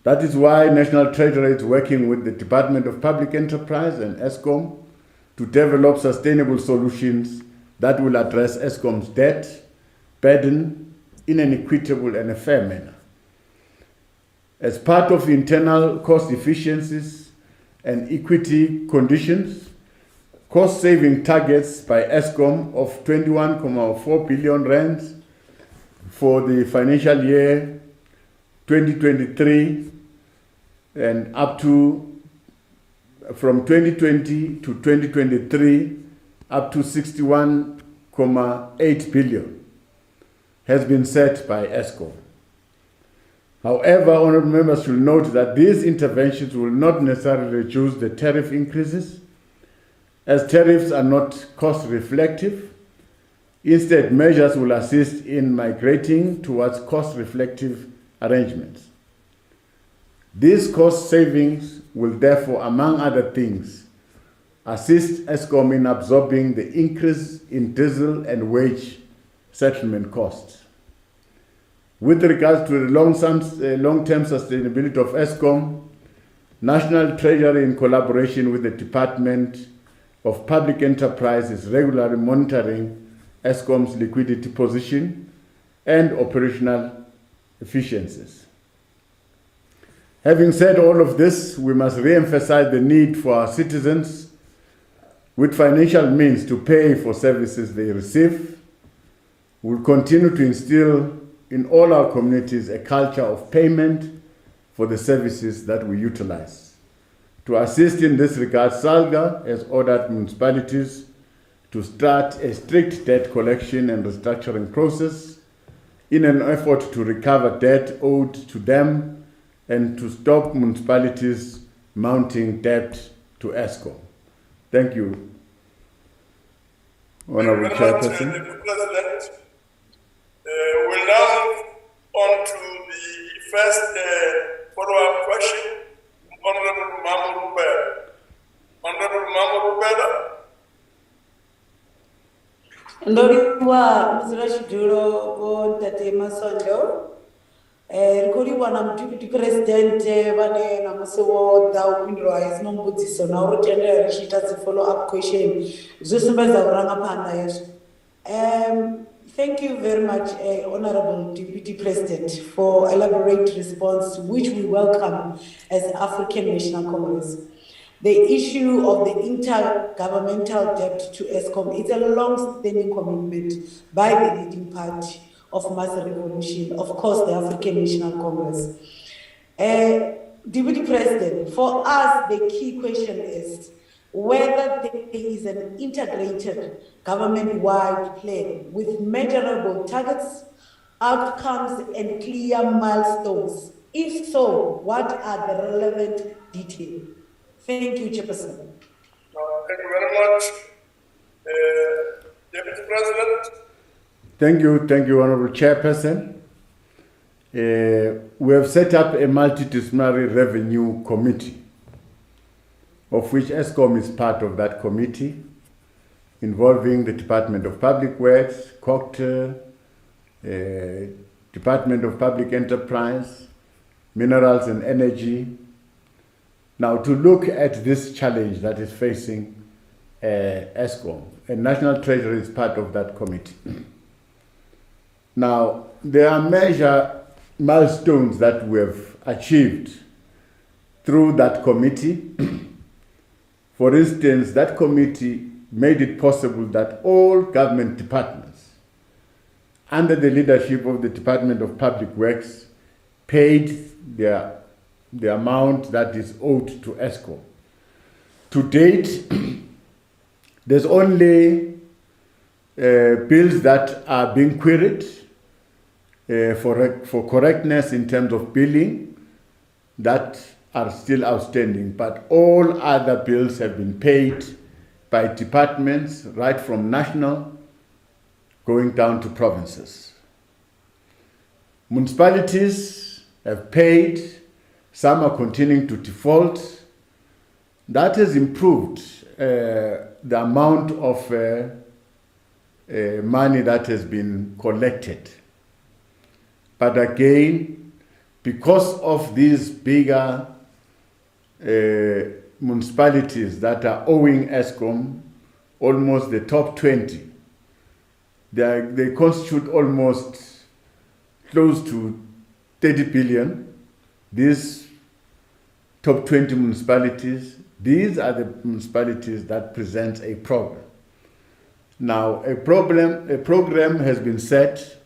Speaker 4: That is why National Treasury is working with the Department of Public Enterprise and Eskom to develop sustainable solutions that will address Eskom's debt burden in an equitable and a fair manner. As part of internal cost efficiencies and equity conditions, cost-saving targets by Eskom of 21.4 billion rand for the financial year 2023 and up to from 2020 to 2023 up to 61.8 billion has been set by Eskom. However, honorable members should note that these interventions will not necessarily reduce the tariff increases, as tariffs are not cost reflective. Instead, measures will assist in migrating towards cost reflective arrangements. These cost savings will therefore, among other things, assist Eskom in absorbing the increase in diesel and wage settlement costs. With regards to the long-term sustainability of Eskom, National Treasury, in collaboration with the Department of Public Enterprise, is regularly monitoring Eskom's liquidity position and operational efficiencies. Having said all of this, we must re-emphasize the need for our citizens with financial means to pay for services they receive. We will continue to instill in all our communities a culture of payment for the services that we utilize. To assist in this regard, SALGA has ordered municipalities to start a strict debt collection and restructuring process in an effort to recover debt owed to them and to stop municipalities mounting debt to Eskom. Thank you, Honorable Chairperson.
Speaker 3: We'll now move on to the first follow-up question Honorable Mamu Rubela. Honorable Mamu Rubela.
Speaker 9: Ndoriwa muzirashiduro ko Tate Masondo. Rikuriwa na Deputy President vane na musewo da upindwa isino mbudziso na urutendera rishita follow up question. Zosumbeza uranga phanda yeso. Thank you very much, Honorable Deputy President, for elaborate response, which we welcome as African National Congress. The issue of the intergovernmental debt to Eskom is a long-standing commitment by the leading party of mass revolution, of course, the African National Congress. Deputy President, for us, the key question is whether there is an integrated government-wide plan with measurable targets, outcomes, and clear milestones. If so, what are the relevant details? Thank you, Chairperson.
Speaker 3: Thank you very much, Deputy President.
Speaker 4: Thank you, Honorable Chairperson. We have set up a multidisciplinary revenue committee, of which Eskom is part of that committee, involving the Department of Public Works, COCTA, Department of Public Enterprise, Minerals and Energy. Now, to look at this challenge that is facing Eskom, and National Treasury is part of that committee. Now, there are major milestones that we have achieved through that committee. For instance, that committee made it possible that all government departments, under the leadership of the Department of Public Works, paid the amount that is owed to Eskom. To date, there's only bills that are being queried for correctness in terms of billing that are still outstanding, but all other bills have been paid by departments, right from national going down to provinces. Municipalities have paid. Some are continuing to default. That has improved the amount of money that has been collected. But again, because of these bigger municipalities that are owing Eskom, almost the top 20, they constitute almost close to 30 billion. These top 20 municipalities, these are the municipalities that present a problem. Now, a program has been set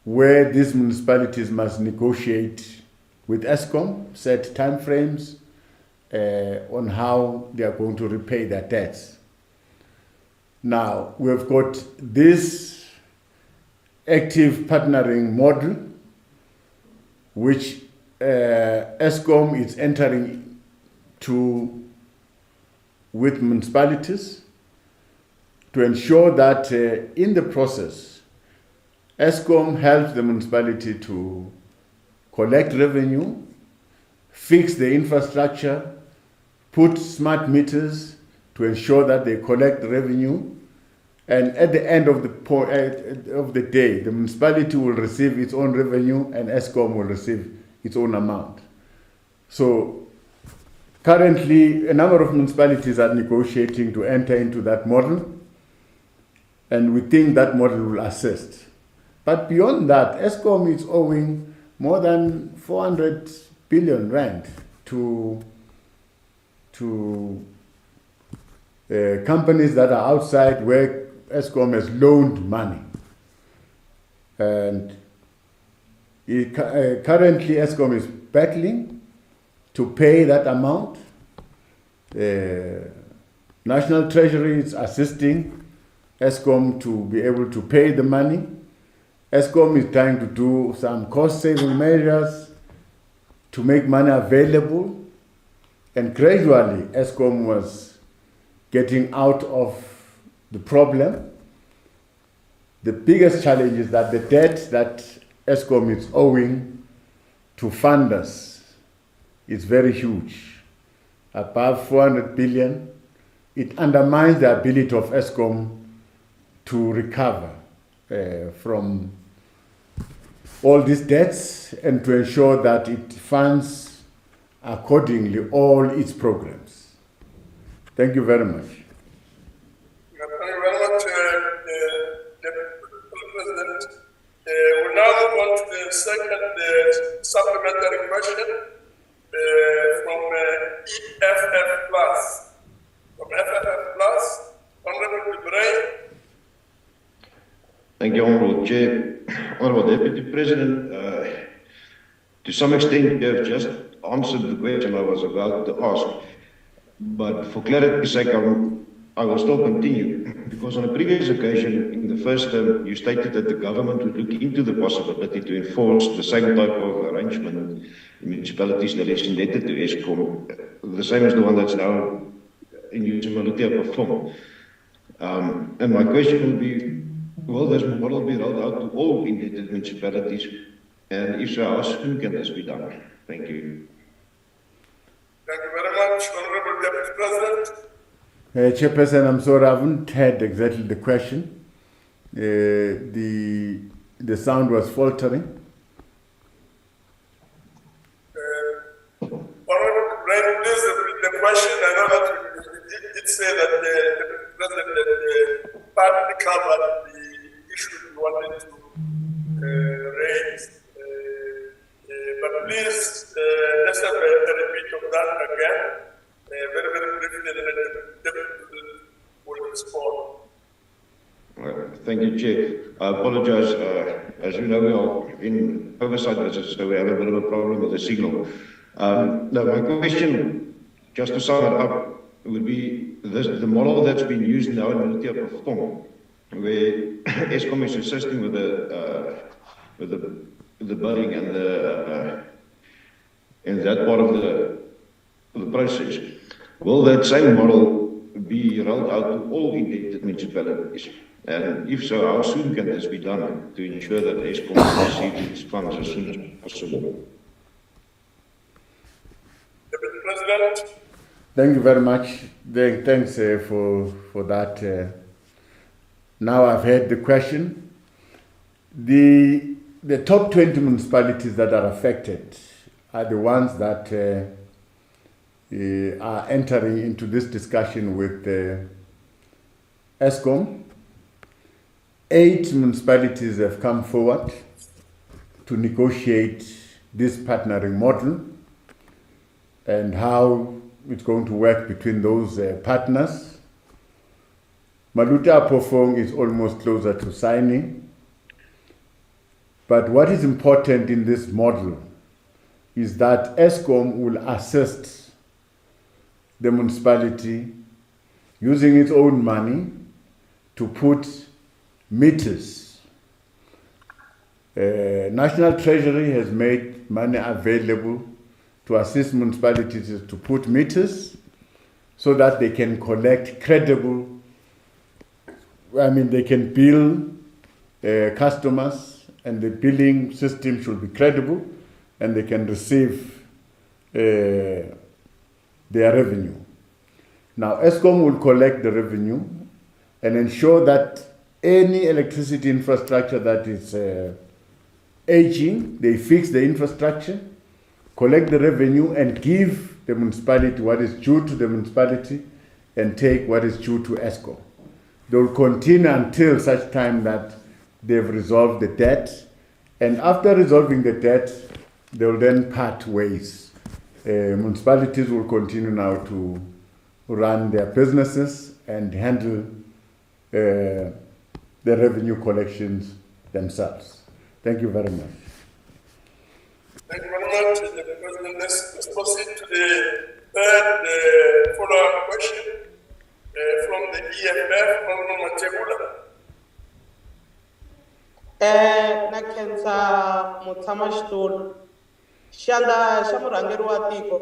Speaker 4: where these municipalities must negotiate with Eskom, set timeframes on how they are going to repay their debts. Now, we've got this active partnering model, which Eskom is entering to with municipalities to ensure that in the process, Eskom helps the municipality to collect revenue, fix the infrastructure, put smart meters to ensure that they collect revenue, and at the end of the day, the municipality will receive its own revenue and Eskom will receive its own amount. So currently, a number of municipalities are negotiating to enter into that model, and we think that model will assist. But beyond that, Eskom is owing more than 400 billion rand to companies that are outside where Eskom has loaned money. And currently, Eskom is battling to pay that amount. National Treasury is assisting Eskom to be able to pay the money. Eskom is trying to do some cost-saving measures to make money available, and gradually Eskom was getting out of the problem. The biggest challenge is that the debt that Eskom is owing to funders is very huge. above 400 billion, it undermines the ability of Eskom to recover from all these debts and to ensure that it funds accordingly all its programs. Thank you very much.
Speaker 3: Thank you very much, President. We now move on to the second supplementary question from EFF Plus. From FFF Plus, Honorable Bray.
Speaker 15: Thank you, Honorable Chair. Honorable Deputy President, to some extent you have just answered the question I was about to ask, but for clarity's sake, I will still continue, because on a previous occasion, in the first term, you stated that the government would look into the possibility to enforce the same type of arrangement in municipalities that is indebted to Eskom, the same as the one that's now in municipality perform. And my question would be, will this model be rolled out to all indebted municipalities? And if so, how soon can this be done? Thank you.
Speaker 3: Thank you very much, Honorable Deputy President.
Speaker 4: Chairperson, I'm sorry, I haven't heard exactly the question. The sound was faltering.
Speaker 3: Honorable Brian, please repeat the question. I know that you did say that the President partly covered the issue you wanted to raise. But please, let's have a repeat of that again. Very, very briefly, and then the Deputy will respond.
Speaker 15: Thank you, Chair. I apologize. As you know, we are in oversight visits, so we have a bit of a problem with the signal. Now, my question, just to sum it up, would be this: the model that's been used now in Militia Perform, where Eskom is assisting with the building and that part of the process. Will that same model be rolled out to all indebted municipalities? And if so, how soon can this be done to ensure that Eskom receives its funds as soon as possible?
Speaker 3: Deputy President.
Speaker 4: Thank you very much. Thanks for that. Now I've heard the question. The top 20 municipalities that are affected are the ones that are entering into this discussion with Eskom. 8 municipalities have come forward to negotiate this partnering model and how it's going to work between those partners. Maluta Apofong is almost closer to signing. But what is important in this model is that Eskom will assist the municipality using its own money to put meters. National Treasury has made money available to assist municipalities to put meters so that they can collect credible, they can bill customers, and the billing system should be credible, and they can receive their revenue. Now, Eskom will collect the revenue and ensure that any electricity infrastructure that is aging, they fix the infrastructure, collect the revenue, and give the municipality what is due to the municipality and take what is due to Eskom. They will continue until such time that they've resolved the debt, and after resolving the debt, they will then part ways. Municipalities will continue now to run their businesses and handle the revenue collections themselves. Thank you very much.
Speaker 3: Thank you very much, Mr. President. Let's proceed to the third follow-up question from the EFF, Honorable Mabuza.
Speaker 9: Nakenza Mutsamashtul, Shanda Shamurangeri wa tiko.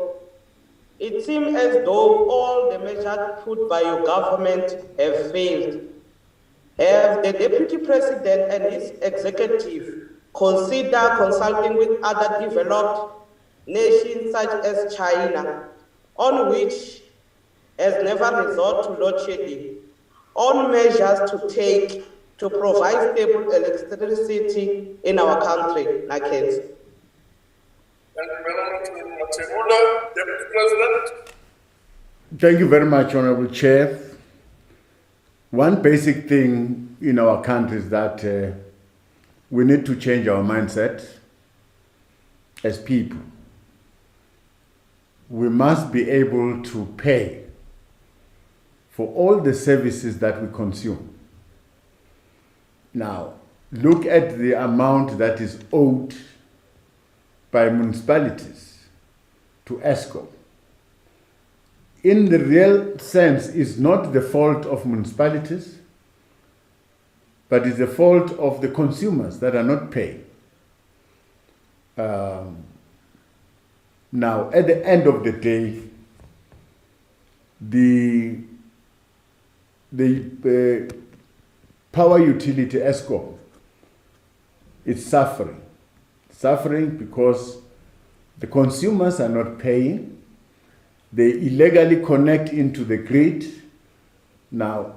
Speaker 9: It seems as though all the measures put by your government have failed. Have the Deputy President and his executive consider consulting with other developed nations such as China
Speaker 16: on which has never resorted to load shedding, on measures to take to provide stable electricity in our country, Nakens.
Speaker 3: Thank you very much, Mabuza. Deputy President.
Speaker 4: Thank you very much, Honorable Chair. One basic thing in our country is that we need to change our mindset as people. We must be able to pay for all the services that we consume. Now, look at the amount that is owed by municipalities to Eskom. In the real sense, it's not the fault of municipalities, but it's the fault of the consumers that are not paying. Now, at the end of the day, the power utility Eskom is suffering because the consumers are not paying. They illegally connect into the grid. Now,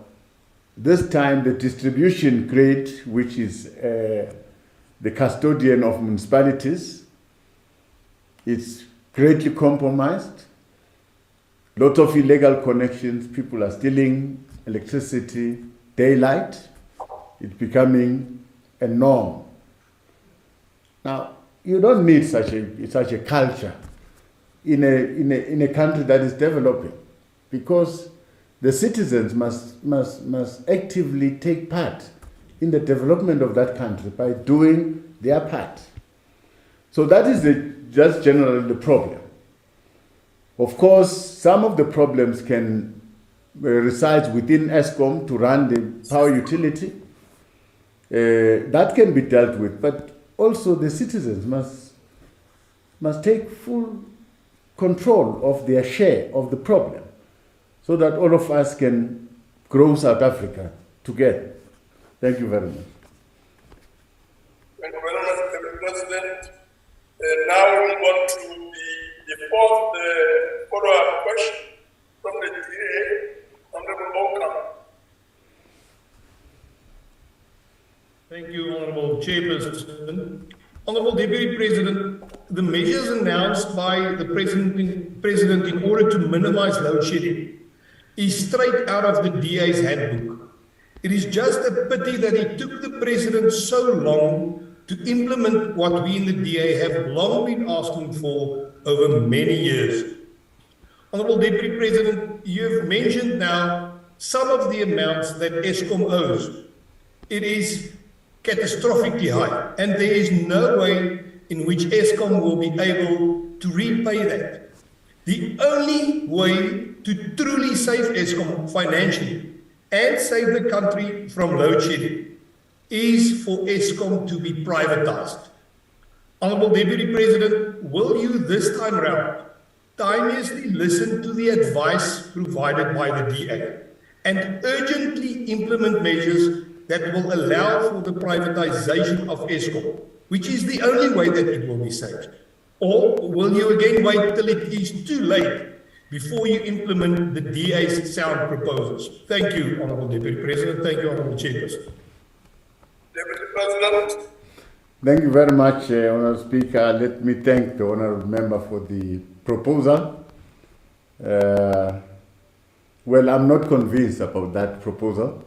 Speaker 4: this time the distribution grid, which is the custodian of municipalities, it's greatly compromised. Lots of illegal connections, people are stealing electricity, daylight. It's becoming a norm. Now, you don't need such a culture in a country that is developing, because the citizens must actively take part in the development of that country by doing their part. So that is just generally the problem. Of course, some of the problems can reside within Eskom to run the power utility. That can be dealt with, but also the citizens must take full control of their share of the problem, so that all of us can grow South Africa together. Thank you very much.
Speaker 3: Thank you very much, Mr. President. Now we move on to the fourth follow-up question from the DA, Honorable Oka.
Speaker 8: Thank you, Honorable Chairperson. Honorable Deputy President, the measures announced by the President in order to minimize load shedding is straight out of the DA's handbook. It is just a pity that it took the President so long to implement what we in the DA have long been asking for over many years. Honorable Deputy President, you have mentioned now some of the amounts that Eskom owes. It is catastrophically high, and there is no way in which Eskom will be able to repay that. The only way to truly save Eskom financially and save the country from load shedding is for Eskom to be privatized. Honorable Deputy President, will you this time round timeously listen to the advice provided by the DA and urgently implement measures that will allow for the privatization of Eskom, which is the only way that it will be saved? Or will you again wait till it is too late before you implement the DA's sound proposals? Thank you, Honorable Deputy President. Thank you, Honorable Chairperson.
Speaker 3: Deputy President.
Speaker 4: Thank you very much, Honorable Speaker. Let me thank the Honorable Member for the proposal. Well, I'm not convinced about that proposal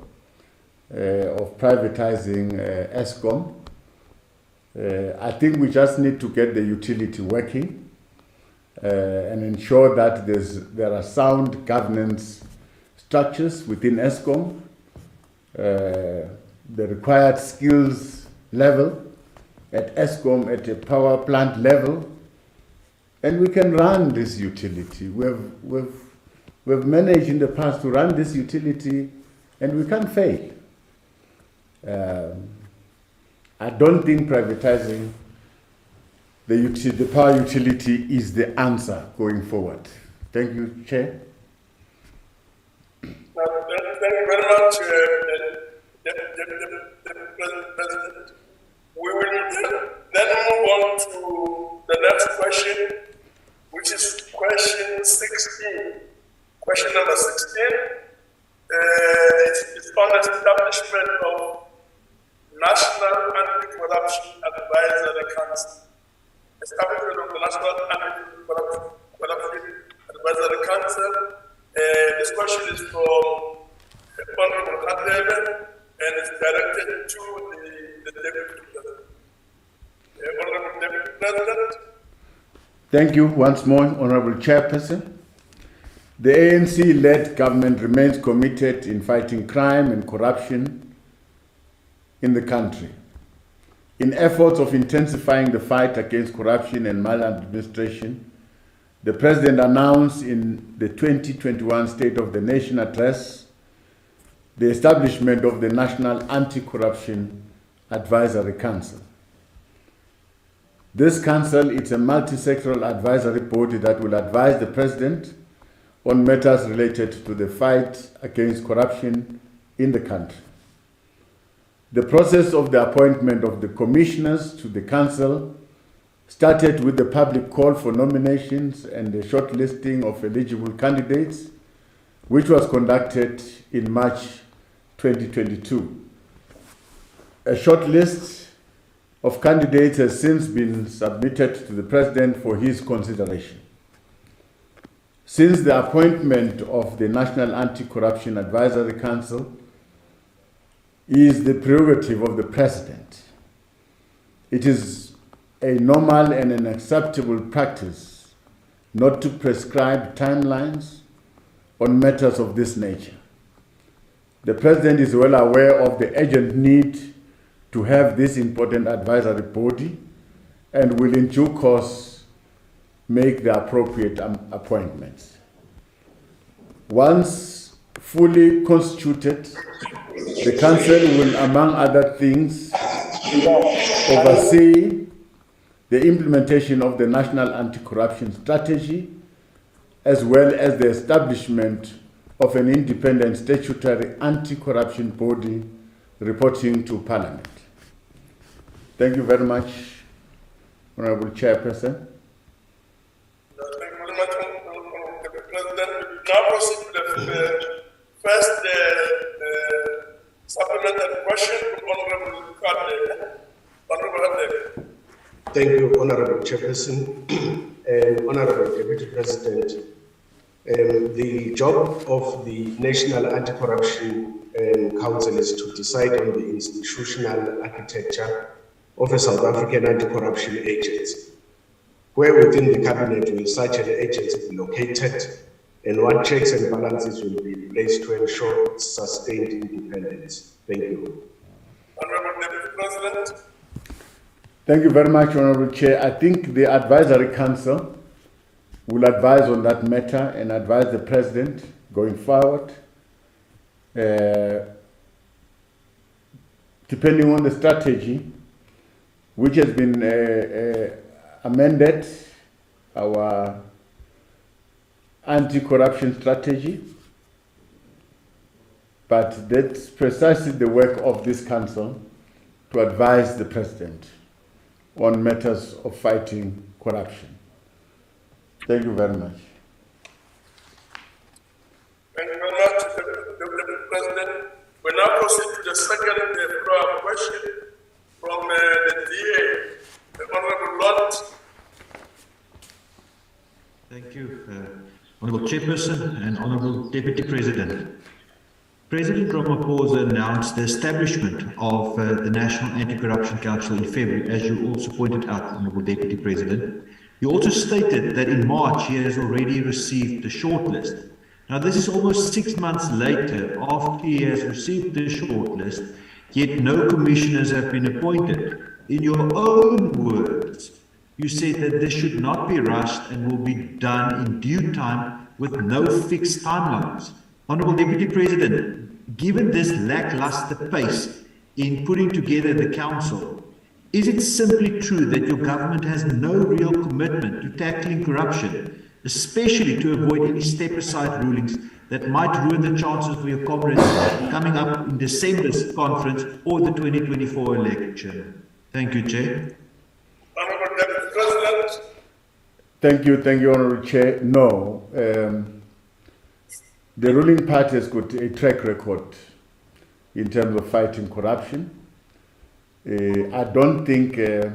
Speaker 4: of privatizing Eskom. I think we just need to get the utility working and ensure that there are sound governance structures within Eskom, the required skills level at Eskom at a power plant level, and we can run this utility. We've managed in the past to run this utility, and we can't fail. I don't think privatizing the power utility is the answer going forward. Thank you, Chair.
Speaker 3: Thank you very much, President. We will then move on to the next question, which is question 16. Question number 16 is on establishment of National Anti-Corruption Advisory Council. Establishment of the National Anti-Corruption Advisory Council. This question is from Honorable Kandele and is directed to the Deputy President. Honorable Deputy President.
Speaker 4: Thank you once more, Honorable Chairperson. The ANC-led government remains committed in fighting crime and corruption in the country. In efforts of intensifying the fight against corruption and maladministration, the President announced in the 2021 State of the Nation Address the establishment of the National Anti-Corruption Advisory Council. This council is a multi-sectoral advisory body that will advise the President on matters related to the fight against corruption in the country. The process of the appointment of the commissioners to the council started with the public call for nominations and the shortlisting of eligible candidates, which was conducted in March 2022. A short list of candidates has since been submitted to the President for his consideration. Since the appointment of the National Anti-Corruption Advisory Council is the prerogative of the President, it is a normal and an acceptable practice not to prescribe timelines on matters of this nature. The President is well aware of the urgent need to have this important advisory body and will in due course make the appropriate appointments. Once fully constituted, the Council will, among other things, oversee the implementation of the National Anti-Corruption Strategy, as well as the establishment of an independent statutory anti-corruption body reporting to Parliament. Thank you very much, Honorable Chairperson.
Speaker 3: Thank you very much, Honorable President. We now proceed to the first supplementary question from Honorable Kandele. Honorable Kandele.
Speaker 13: Thank you, Honorable Chairperson and Honorable Deputy President. The job of the National Anti-Corruption Council is to decide on the institutional architecture of a South African anti-corruption agency. Where within the cabinet will such an agency be located, and what checks and balances will be in place to ensure its sustained independence? Thank you.
Speaker 3: Honorable Deputy President.
Speaker 4: Thank you very much, Honorable Chair. I think the Advisory Council will advise on that matter and advise the President going forward. Depending on the strategy, which has been amended, our anti-corruption strategy, but that's precisely the work of this council, to advise the President on matters of fighting corruption. Thank you very much.
Speaker 3: Thank you very much, Deputy President. We now proceed to the second follow-up question from the DA, the Honorable Lord.
Speaker 17: Thank you, Honorable Chairperson and Honorable Deputy President. President Ramaphosa announced the establishment of the National Anti-Corruption Council in February, as you also pointed out, Honorable Deputy President. You also stated that in March he has already received the shortlist. Now this is almost 6 months later after he has received the shortlist, yet no commissioners have been appointed. In your own words, you said that this should not be rushed and will be done in due time with no fixed timelines. Honorable Deputy President, given this lackluster pace in putting together the council, is it simply true that your government has no real commitment to tackling corruption, especially to avoid any step-aside rulings that might ruin the chances for your comrades coming up in December's conference or the 2024 election? Thank you, Chair.
Speaker 3: Honorable Deputy President.
Speaker 4: Thank you, Honourable Chair. No, the ruling party has got a track record in terms of fighting corruption. I don't think the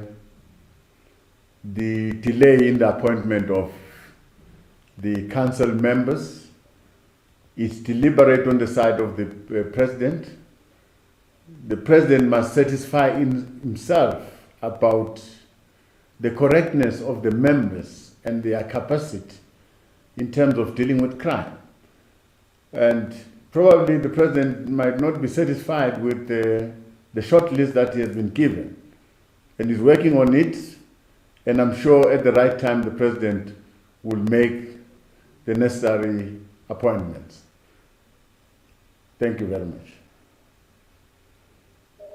Speaker 4: delay in the appointment of the council members is deliberate on the side of the president. The president must satisfy himself about the correctness of the members and their capacity in terms of dealing with crime. And probably the president might not be satisfied with the short list that he has been given. And he's working on it, and I'm sure at the right time the president will make the necessary appointments. Thank you very much.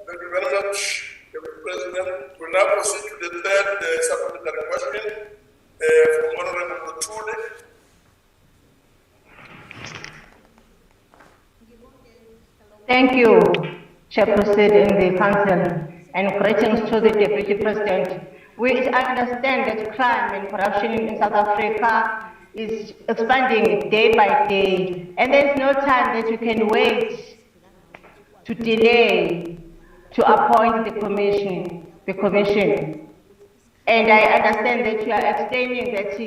Speaker 3: Thank you very much, Mr. President. We'll now proceed to the third supplementary question from Honorable Tule.
Speaker 1: Thank you, Chairperson and the Council, and greetings to the Deputy President. We understand that crime and corruption in South Africa is expanding day by day, and there's no time that you can wait to delay to appoint the commission. And I understand that you are explaining that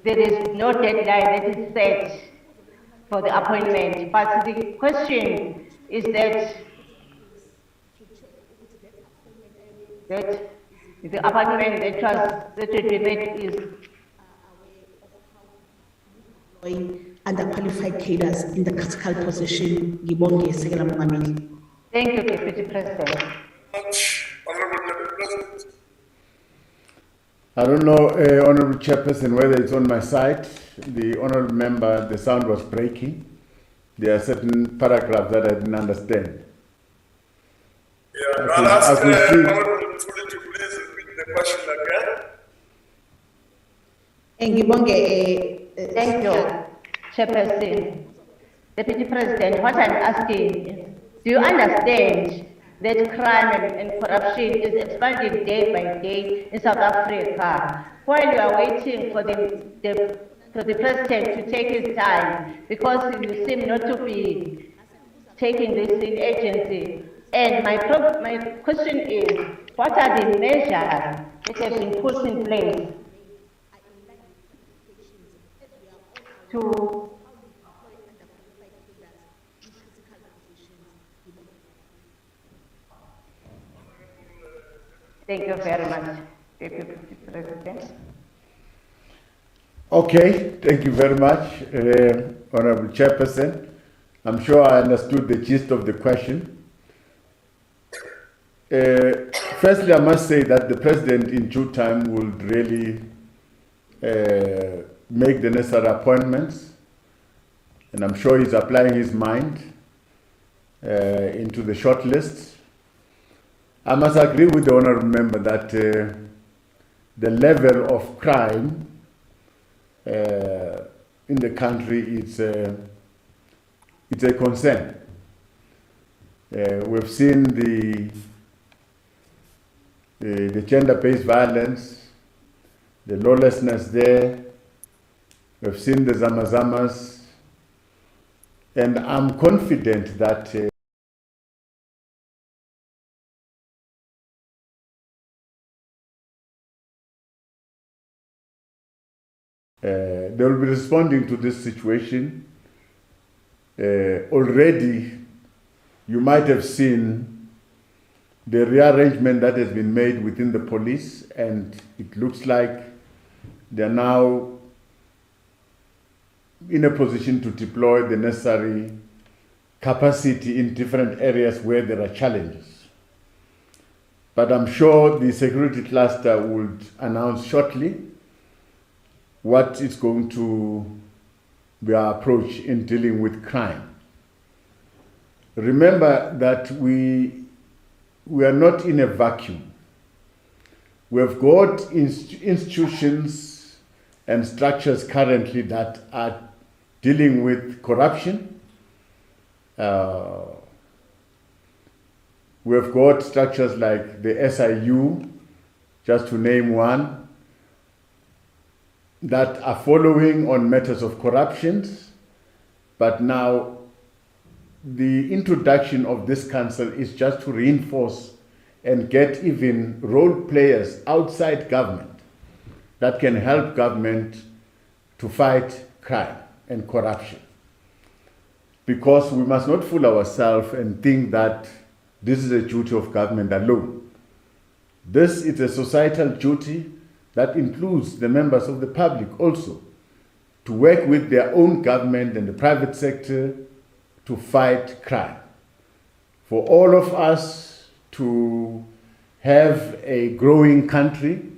Speaker 1: there is no deadline that is set for the appointment. But the question is that the appointment that will be made is
Speaker 18: underqualified cadres in the critical position.
Speaker 1: Thank you, Deputy President.
Speaker 4: I don't know, Honourable Chairperson, whether it's on my side. The Honourable Member, the sound was breaking. There are certain paragraphs that I didn't understand.
Speaker 3: Yeah, I'll ask Honourable Tuli to please repeat the question again.
Speaker 1: Thank you, Chairperson. Deputy President, what I'm asking is, do you understand that crime and corruption is expanding day by day in South Africa? While you are waiting for the President to take his time, because you seem not to be taking this in agency. And my question is, what are the measures that have been put in place to Thank you very much, Deputy President.
Speaker 4: Okay, thank you very much, Honourable Chairperson. I'm sure I understood the gist of the question. Firstly, I must say that the President in due time will really make the necessary appointments, and I'm sure he's applying his mind into the short list. I must agree with the Honourable Member that the level of crime in the country it's a concern. We've seen the gender-based violence, the lawlessness there. We've seen the zamazamas, and I'm confident that they will be responding to this situation. Already, you might have seen the rearrangement that has been made within the police, and it looks like they are now in a position to deploy the necessary capacity in different areas where there are challenges. But I'm sure the security cluster would announce shortly what is going to be our approach in dealing with crime. Remember that we are not in a vacuum. We have got institutions and structures currently that are dealing with corruption. We have got structures like the SIU, just to name one. that are following on matters of corruptions, but now the introduction of this council is just to reinforce and get even role players outside government that can help government to fight crime and corruption. Because we must not fool ourselves and think that this is a duty of government alone. This is a societal duty that includes the members of the public also, to work with their own government and the private sector to fight crime. For all of us to have a growing country,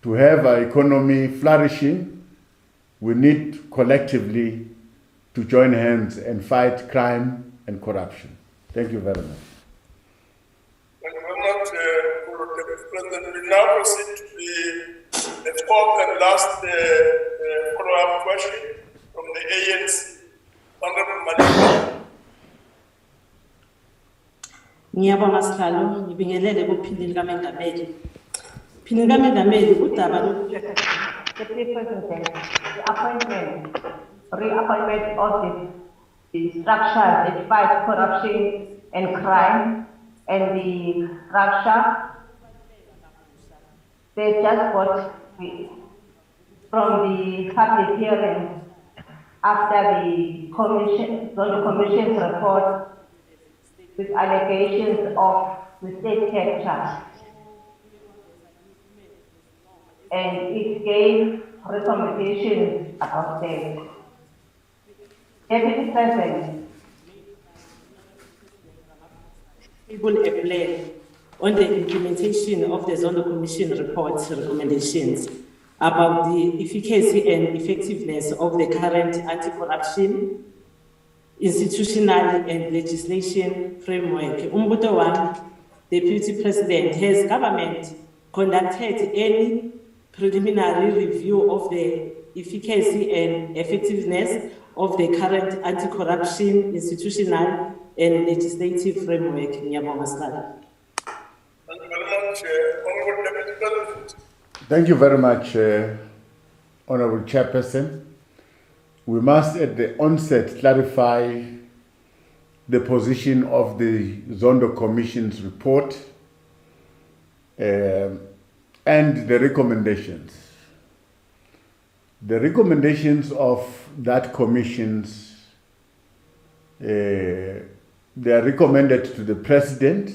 Speaker 4: to have our economy flourishing, we need collectively to join hands and fight crime and corruption. Thank you very much.
Speaker 3: Thank you very much, President. We now proceed to the fourth and last follow-up question from the ANC. Honorable Malika.
Speaker 19: Ngiyabonga sihlalo, ngibingelele kuphindile kaMengameli. Phindile kaMengameli udaba
Speaker 1: Deputy President, the reappointment of the structure that fights corruption and crime, and the structure they just got from the public hearing after the Zondo Commission's report with allegations of the state capture. And it gave recommendations about them. Deputy President,
Speaker 19: table a plan on the implementation of the Zondo Commission report's recommendations about the efficacy and effectiveness of the current anti-corruption, institutional and legislation framework. Umbuto wami, Deputy President, has government conducted any preliminary review of the efficacy and effectiveness of the current anti-corruption, institutional and legislative framework?
Speaker 3: Thank you very much, Honorable Deputy President.
Speaker 4: Thank you very much, Honorable Chairperson. We must at the onset clarify the position of the Zondo Commission's report and the recommendations. The recommendations of that commission's, they are recommended to the President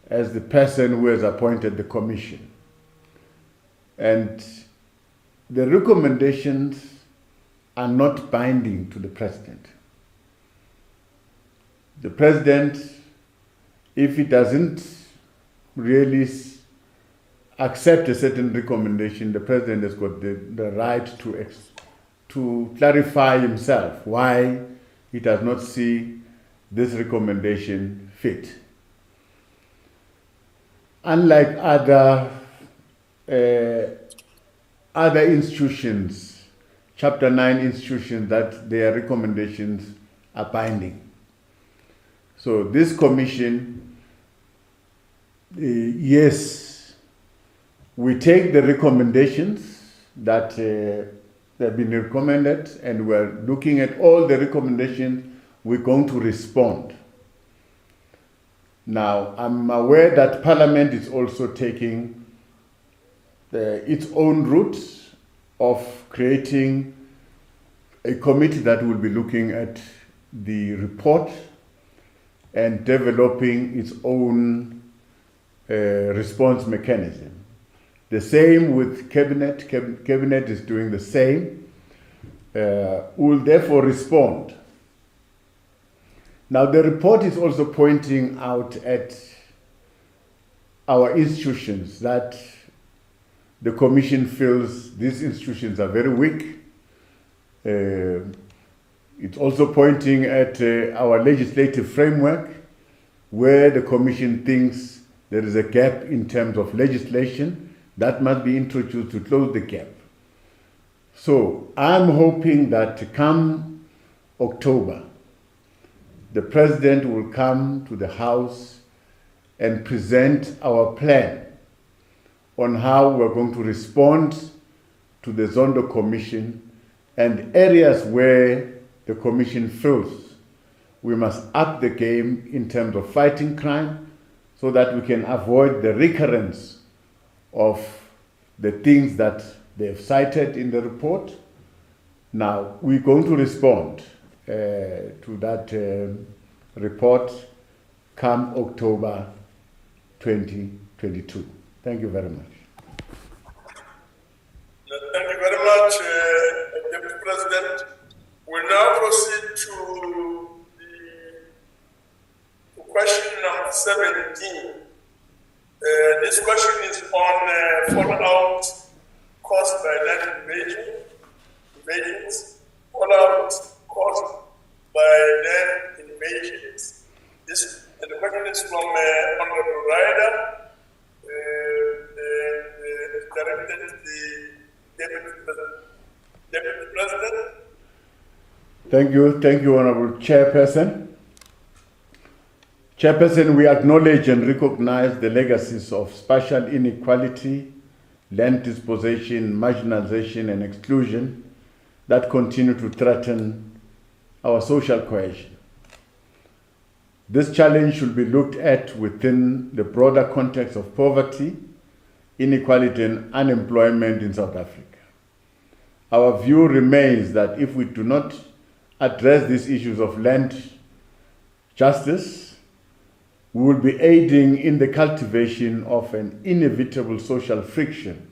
Speaker 4: as the person who has appointed the commission. And the recommendations are not binding to the President. The President, if he doesn't really accept a certain recommendation, the President has got the right to clarify himself why he does not see this recommendation fit. Unlike other institutions, Chapter 9 institutions, that their recommendations are binding. So this commission, yes, we take the recommendations that have been recommended, and we're looking at all the recommendations. We're going to respond. Now, I'm aware that Parliament is also taking its own route of creating a committee that will be looking at the report and developing its own response mechanism. The same with Cabinet. Cabinet is doing the same. Will therefore respond. Now, the report is also pointing out at our institutions that the Commission feels these institutions are very weak. It's also pointing at our legislative framework, where the Commission thinks there is a gap in terms of legislation that must be introduced to close the gap. So I'm hoping that come October, the President will come to the House and present our plan on how we're going to respond to the Zondo Commission, and areas where the Commission fails, we must up the game in terms of fighting crime so that we can avoid the recurrence of the things that they've cited in the report. Now, we're going to respond to that report come October 2022. Thank you very much.
Speaker 3: Thank you very much, Deputy President. We'll now proceed to question number 17. This question is on fallout caused by land invasions. Fallout caused by land invasions. The question is from Honorable Ryder, directed to the Deputy President.
Speaker 4: Thank you, Honorable Chairperson. Chairperson, we acknowledge and recognize the legacies of spatial inequality, land dispossession, marginalization, and exclusion that continue to threaten our social cohesion. This challenge should be looked at within the broader context of poverty, inequality, and unemployment in South Africa. Our view remains that if we do not address these issues of land justice, we will be aiding in the cultivation of an inevitable social friction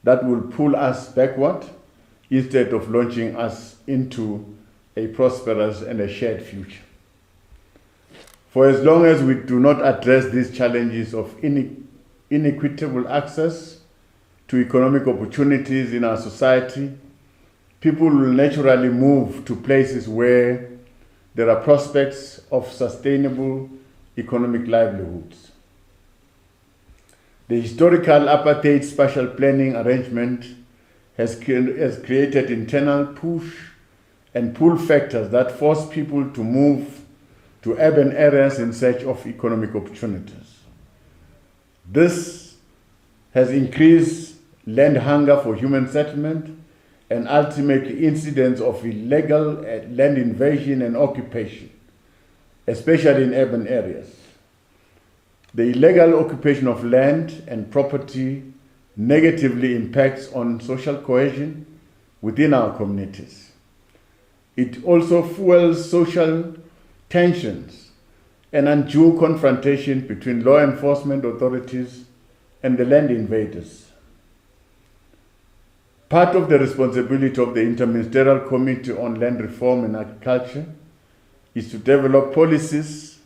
Speaker 4: that will pull us backward instead of launching us into a prosperous and a shared future. For as long as we do not address these challenges of inequitable access to economic opportunities in our society, people will naturally move to places where there are prospects of sustainable economic livelihoods. The historical apartheid spatial planning arrangement has created internal push and pull factors that force people to move to urban areas in search of economic opportunities. This has increased land hunger for human settlement and ultimately incidents of illegal land invasion and occupation, especially in urban areas. The illegal occupation of land and property negatively impacts on social cohesion within our communities. It also fuels social tensions and undue confrontation between law enforcement authorities and the land invaders. Part of the responsibility of the Interministerial Committee on Land Reform and Agriculture is to develop policies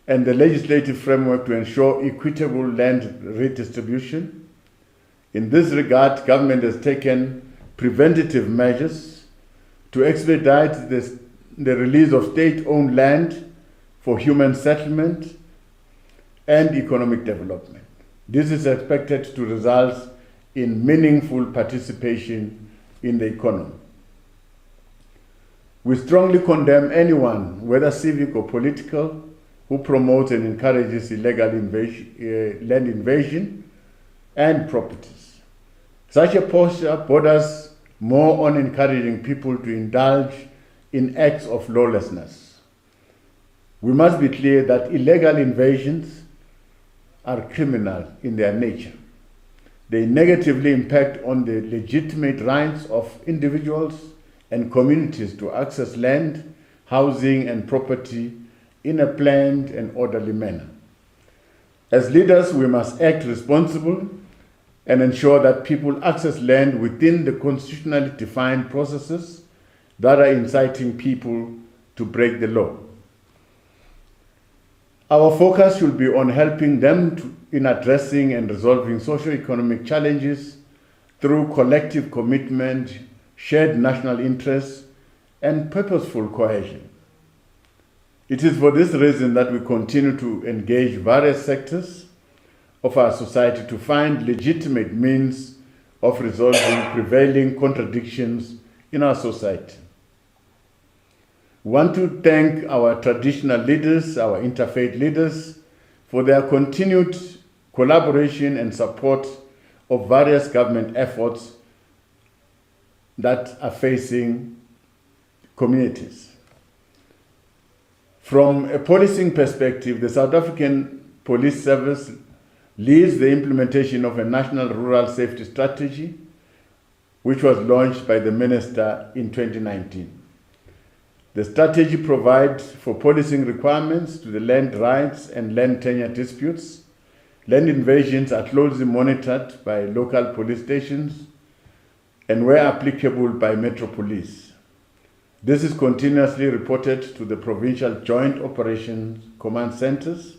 Speaker 4: and the legislative framework to ensure equitable land redistribution. In this regard, government has taken preventative measures to expedite the release of state-owned land for human settlement and economic development. This is expected to result in meaningful participation in the economy. We strongly condemn anyone, whether civic or political, who promotes and encourages illegal land invasion and properties. Such a posture borders more on encouraging people to indulge in acts of lawlessness. We must be clear that illegal invasions are criminal in their nature. They negatively impact on the legitimate rights of individuals and communities to access land, housing, and property in a planned and orderly manner. As leaders, we must act responsible and ensure that people access land within the constitutionally defined processes that are inciting people to break the law. Our focus should be on helping them in addressing and resolving socio-economic challenges through collective commitment, shared national interests, and purposeful cohesion. It is for this reason that we continue to engage various sectors of our society to find legitimate means of resolving prevailing contradictions in our society. We want to thank our traditional leaders, our interfaith leaders, for their continued collaboration and support of various government efforts that are facing communities. From a policing perspective, the South African Police Service leads the implementation of a national rural safety strategy, which was launched by the Minister in 2019. The strategy provides for policing requirements to the land rights and land tenure disputes. Land invasions are closely monitored by local police stations and, where applicable, by Metro Police. This is continuously reported to the provincial joint operations command centers.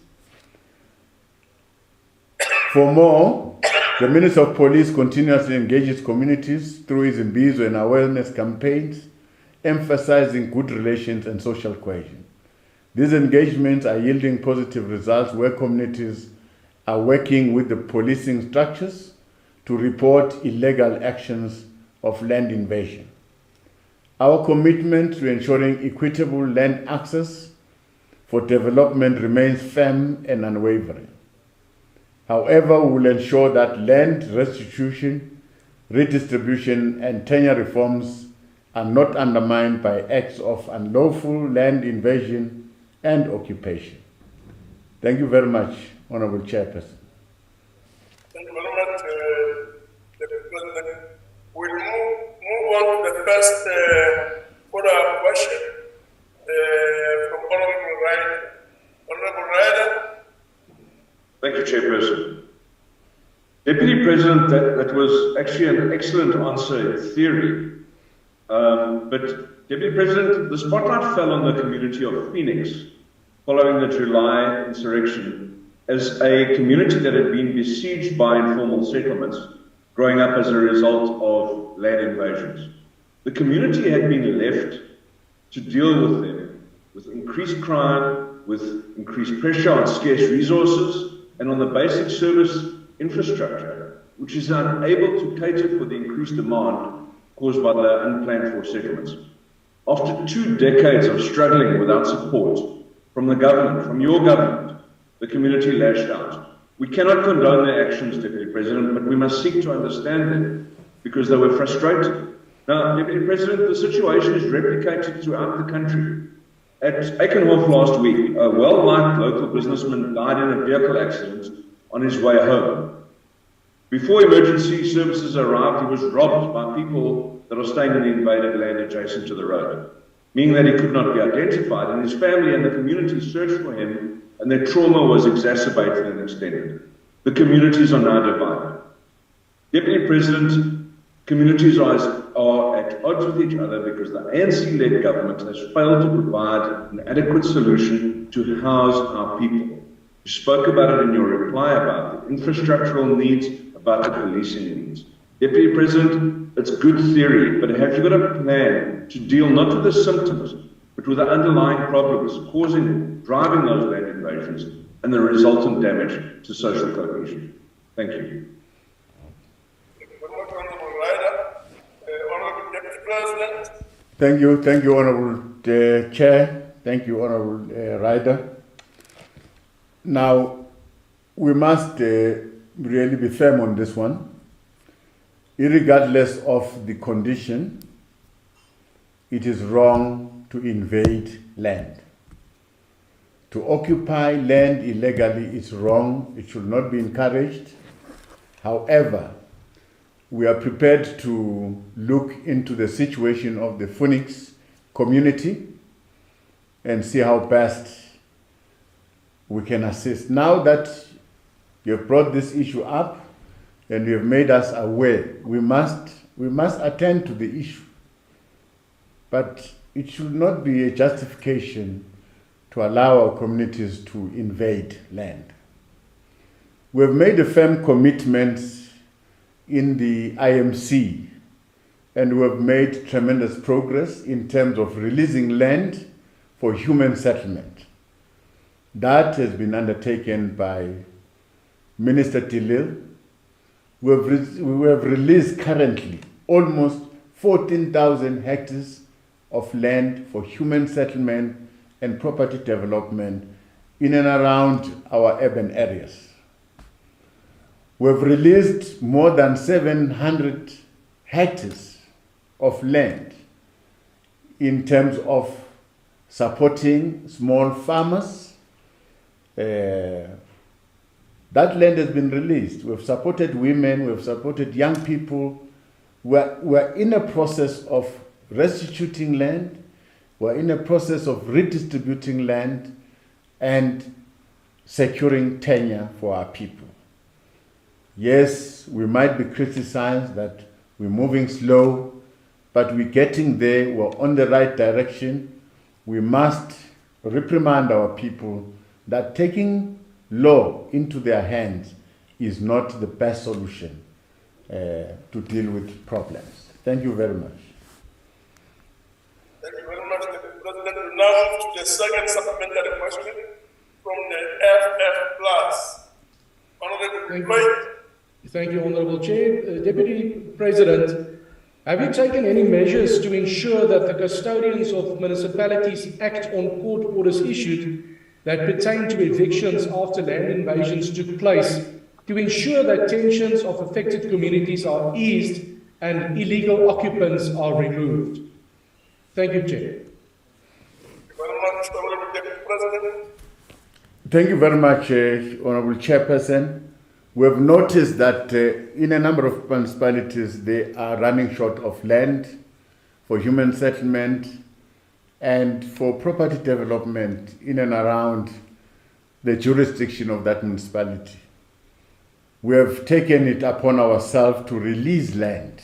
Speaker 4: For more, the Minister of Police continuously engages communities through his Imbizo and awareness campaigns, emphasizing good relations and social cohesion. These engagements are yielding positive results where communities are working with the policing structures to report illegal actions of land invasion. Our commitment to ensuring equitable land access for development remains firm and unwavering. However, we will ensure that land restitution, redistribution, and tenure reforms are not undermined by acts of unlawful land invasion and occupation. Thank you very much, Honorable Chairperson.
Speaker 3: Thank you very much, Deputy President. We'll move on to the first follow-up question from Honorable Ryder. Honorable Ryder.
Speaker 15: Thank you, Chairperson. Deputy President, that was actually an excellent answer in theory. But Deputy President, the spotlight fell on the community of Phoenix following the July insurrection as a community that had been besieged by informal settlements growing up as a result of land invasions. The community had been left to deal with them with increased crime, with increased pressure on scarce resources, and on the basic service infrastructure, which is unable to cater for the increased demand caused by the unplanned for settlements. After 2 decades of struggling without support from the government, from your government, the community lashed out. We cannot condone their actions, Deputy President, but we must seek to understand them because they were frustrated. Now, Deputy President, the situation is replicated throughout the country. At Aikenhof last week, a well-liked local businessman died in a vehicle accident on his way home. Before emergency services arrived, he was robbed by people that are staying in the invaded land adjacent to the road, meaning that he could not be identified, and his family and the community searched for him, and their trauma was exacerbated and extended. The communities are now divided. Deputy President, communities are at odds with each other because the ANC-led government has failed to provide an adequate solution to house our people. You spoke about it in your reply about the infrastructural needs, about the policing needs. Deputy President, it's good theory, but have you got a plan to deal not with the symptoms, but with the underlying problems driving those land invasions and the resultant damage to social cohesion? Thank you.
Speaker 4: Thank you, Honorable Chair. Thank you, Honorable Ryder. Now, we must really be firm on this one. Irregardless of the condition, it is wrong to invade land. To occupy land illegally is wrong. It should not be encouraged. However, we are prepared to look into the situation of the Phoenix community and see how best we can assist. Now that you have brought this issue up and you have made us aware, we must attend to the issue. But it should not be a justification to allow our communities to invade land. We have made a firm commitment in the IMC, and we have made tremendous progress in terms of releasing land for human settlement. That has been undertaken by Minister Tilil. We have released currently almost 14,000 hectares of land for human settlement and property development in and around our urban areas. We've released more than 700 hectares of land in terms of supporting small farmers. That land has been released. We've supported women, we've supported young people. We're in a process of restituting land. We're in a process of redistributing land and securing tenure for our people. Yes, we might be criticized that we're moving slow, but we're getting there. We're on the right direction. We must reprimand our people that taking law into their hands is not the best solution to deal with problems. Thank you very much.
Speaker 3: Thank you very much, Mr. President. We now move to the second supplementary question from the FF+. Honorable
Speaker 8: Thank you, Honorable Chair. Deputy President, have you taken any measures to ensure that the custodians of municipalities act on court orders issued that pertain to evictions after land invasions took place, to ensure that tensions of affected communities are eased and illegal occupants are removed? Thank you, Chair.
Speaker 4: Thank you very much, Honorable Chairperson. We have noticed that in a number of municipalities, they are running short of land for human settlement and for property development in and around the jurisdiction of that municipality. We have taken it upon ourselves to release land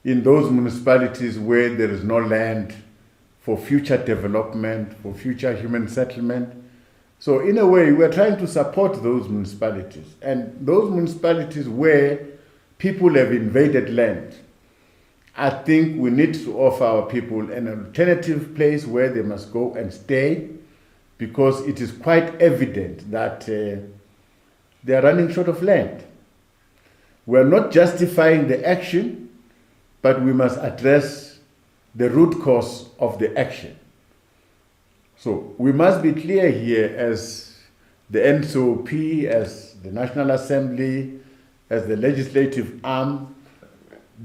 Speaker 4: in those municipalities where there is no land for future development, for future human settlement. So in a way, we're trying to support those municipalities. And those municipalities where people have invaded land, I think we need to offer our people an alternative place where they must go and stay, because it is quite evident that they are running short of land. We're not justifying the action, but we must address the root cause of the action. So we must be clear here as the NCOP, as the National Assembly, as the legislative arm,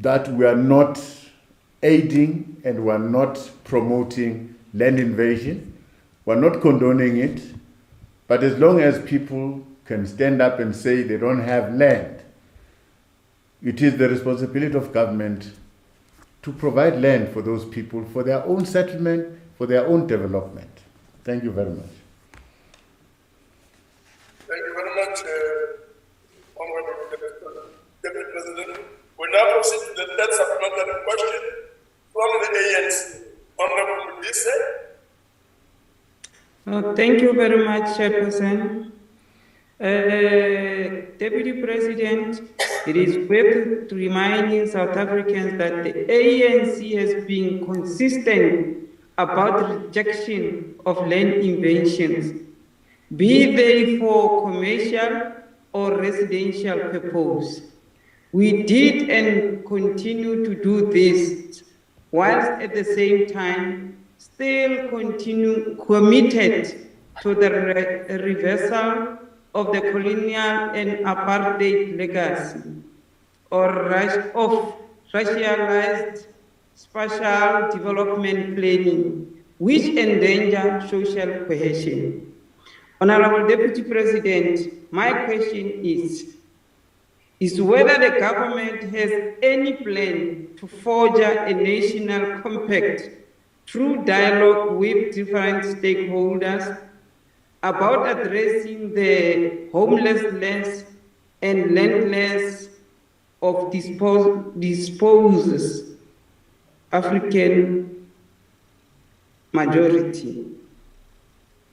Speaker 4: that we are not aiding and we are not promoting land invasion. We're not condoning it. But as long as people can stand up and say they don't have land, it is the responsibility of government to provide land for those people for their own settlement, for their own development. Thank you very much.
Speaker 3: Thank you very much, Honorable Deputy President. We now proceed to the third supplementary question from the ANC. Honorable Mabuza.
Speaker 20: Thank you very much, Chairperson. Deputy President, it is worth reminding South Africans that the ANC has been consistent about rejection of land invasions, be they for commercial or residential purpose. We did and continue to do this, whilst at the same time still continue committed to the reversal of the colonial and apartheid legacy, or racialized spatial development planning, which endanger social cohesion. Honorable Deputy President, my question is whether the government has any plan to forge a national compact through dialogue with different stakeholders about addressing the homelessness and landless of disposed African majority.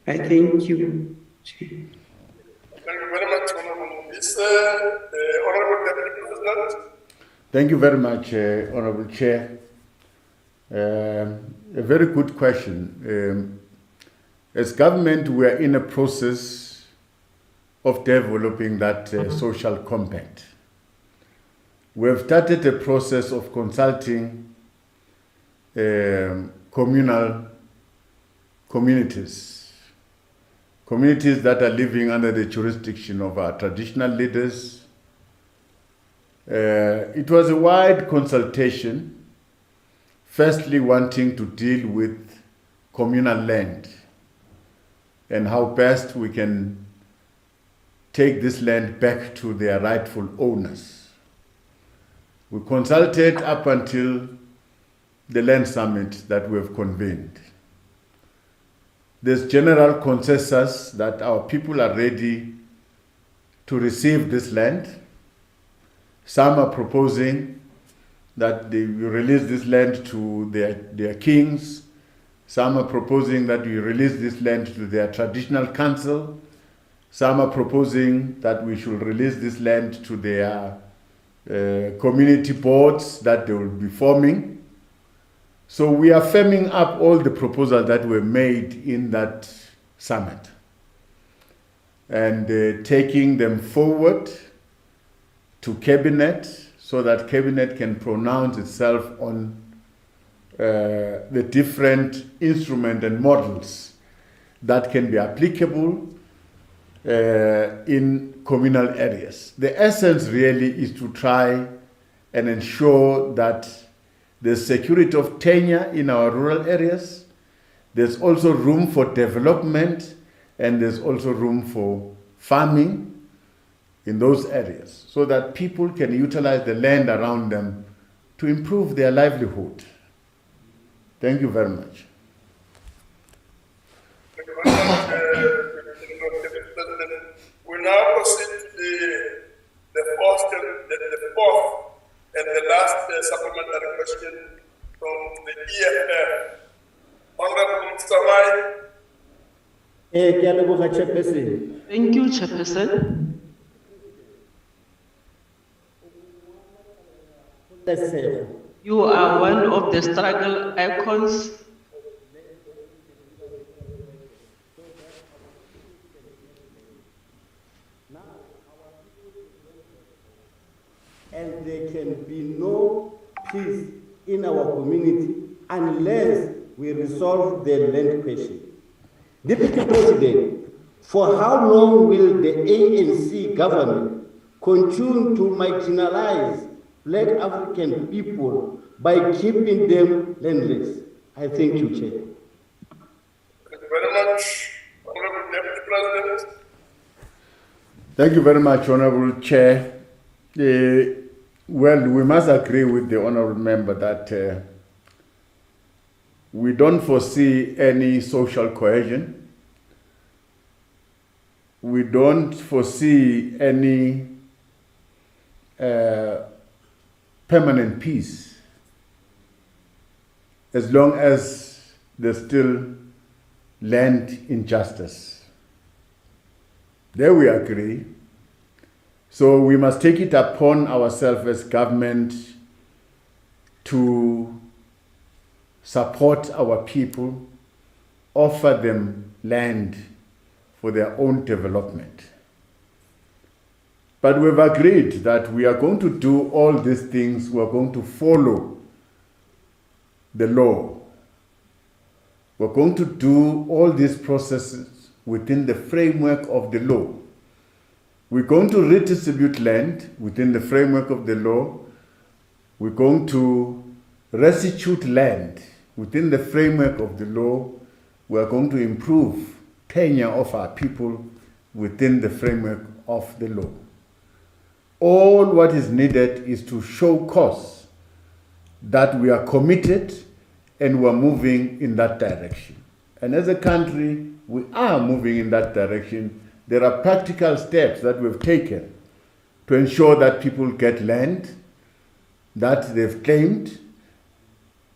Speaker 20: I thank you.
Speaker 3: Thank you very much, Honorable Honorable Deputy President.
Speaker 4: Thank you very much, Honorable Chair. A very good question. As government, we are in a process of developing that social compact. We have started a process of consulting communal communities that are living under the jurisdiction of our traditional leaders. It was a wide consultation firstly wanting to deal with communal land and how best we can take this land back to their rightful owners. We consulted up until the land summit that we have convened. There's general consensus that our people are ready to receive this land. Some are proposing that they will release this land to their kings. Some are proposing that we release this land to their traditional council. Some are proposing that we should release this land to their community boards that they will be forming. So we are firming up all the proposals that were made in that summit and taking them forward to cabinet so that cabinet can pronounce itself on the different instruments and models that can be applicable in communal areas. The essence really is to try and ensure that there's security of tenure in our rural areas. There's also room for development, and there's also room for farming in those areas so that people can utilize the land around them to improve their livelihood. Thank you very much.
Speaker 3: Thank you very much, President. We now proceed to the fourth and the last supplementary question from the EFF. Honorable Samai.
Speaker 19: Thank you, Chairperson. You are one of the struggle icons.
Speaker 21: And there can be no peace in our community unless we resolve the land question. Deputy President, for how long will the ANC government continue to marginalize Black African people by keeping them landless? I thank you, Chair.
Speaker 3: Thank you very much, Honorable Deputy President.
Speaker 4: Thank you very much, Honorable Chair. Well, we must agree with the Honorable Member that we don't foresee any social cohesion. We don't foresee any permanent peace as long as there's still land injustice. There we agree. So we must take it upon ourselves as government to support our people, offer them land for their own development. But we've agreed that we are going to do all these things, we are going to follow the law. We're going to do all these processes within the framework of the law. We're going to redistribute land within the framework of the law. We're going to restitute land within the framework of the law. We're going to improve tenure of our people within the framework of the law. All what is needed is to show cause that we are committed and we're moving in that direction. And as a country, we are moving in that direction. There are practical steps that we've taken to ensure that people get land that they've claimed,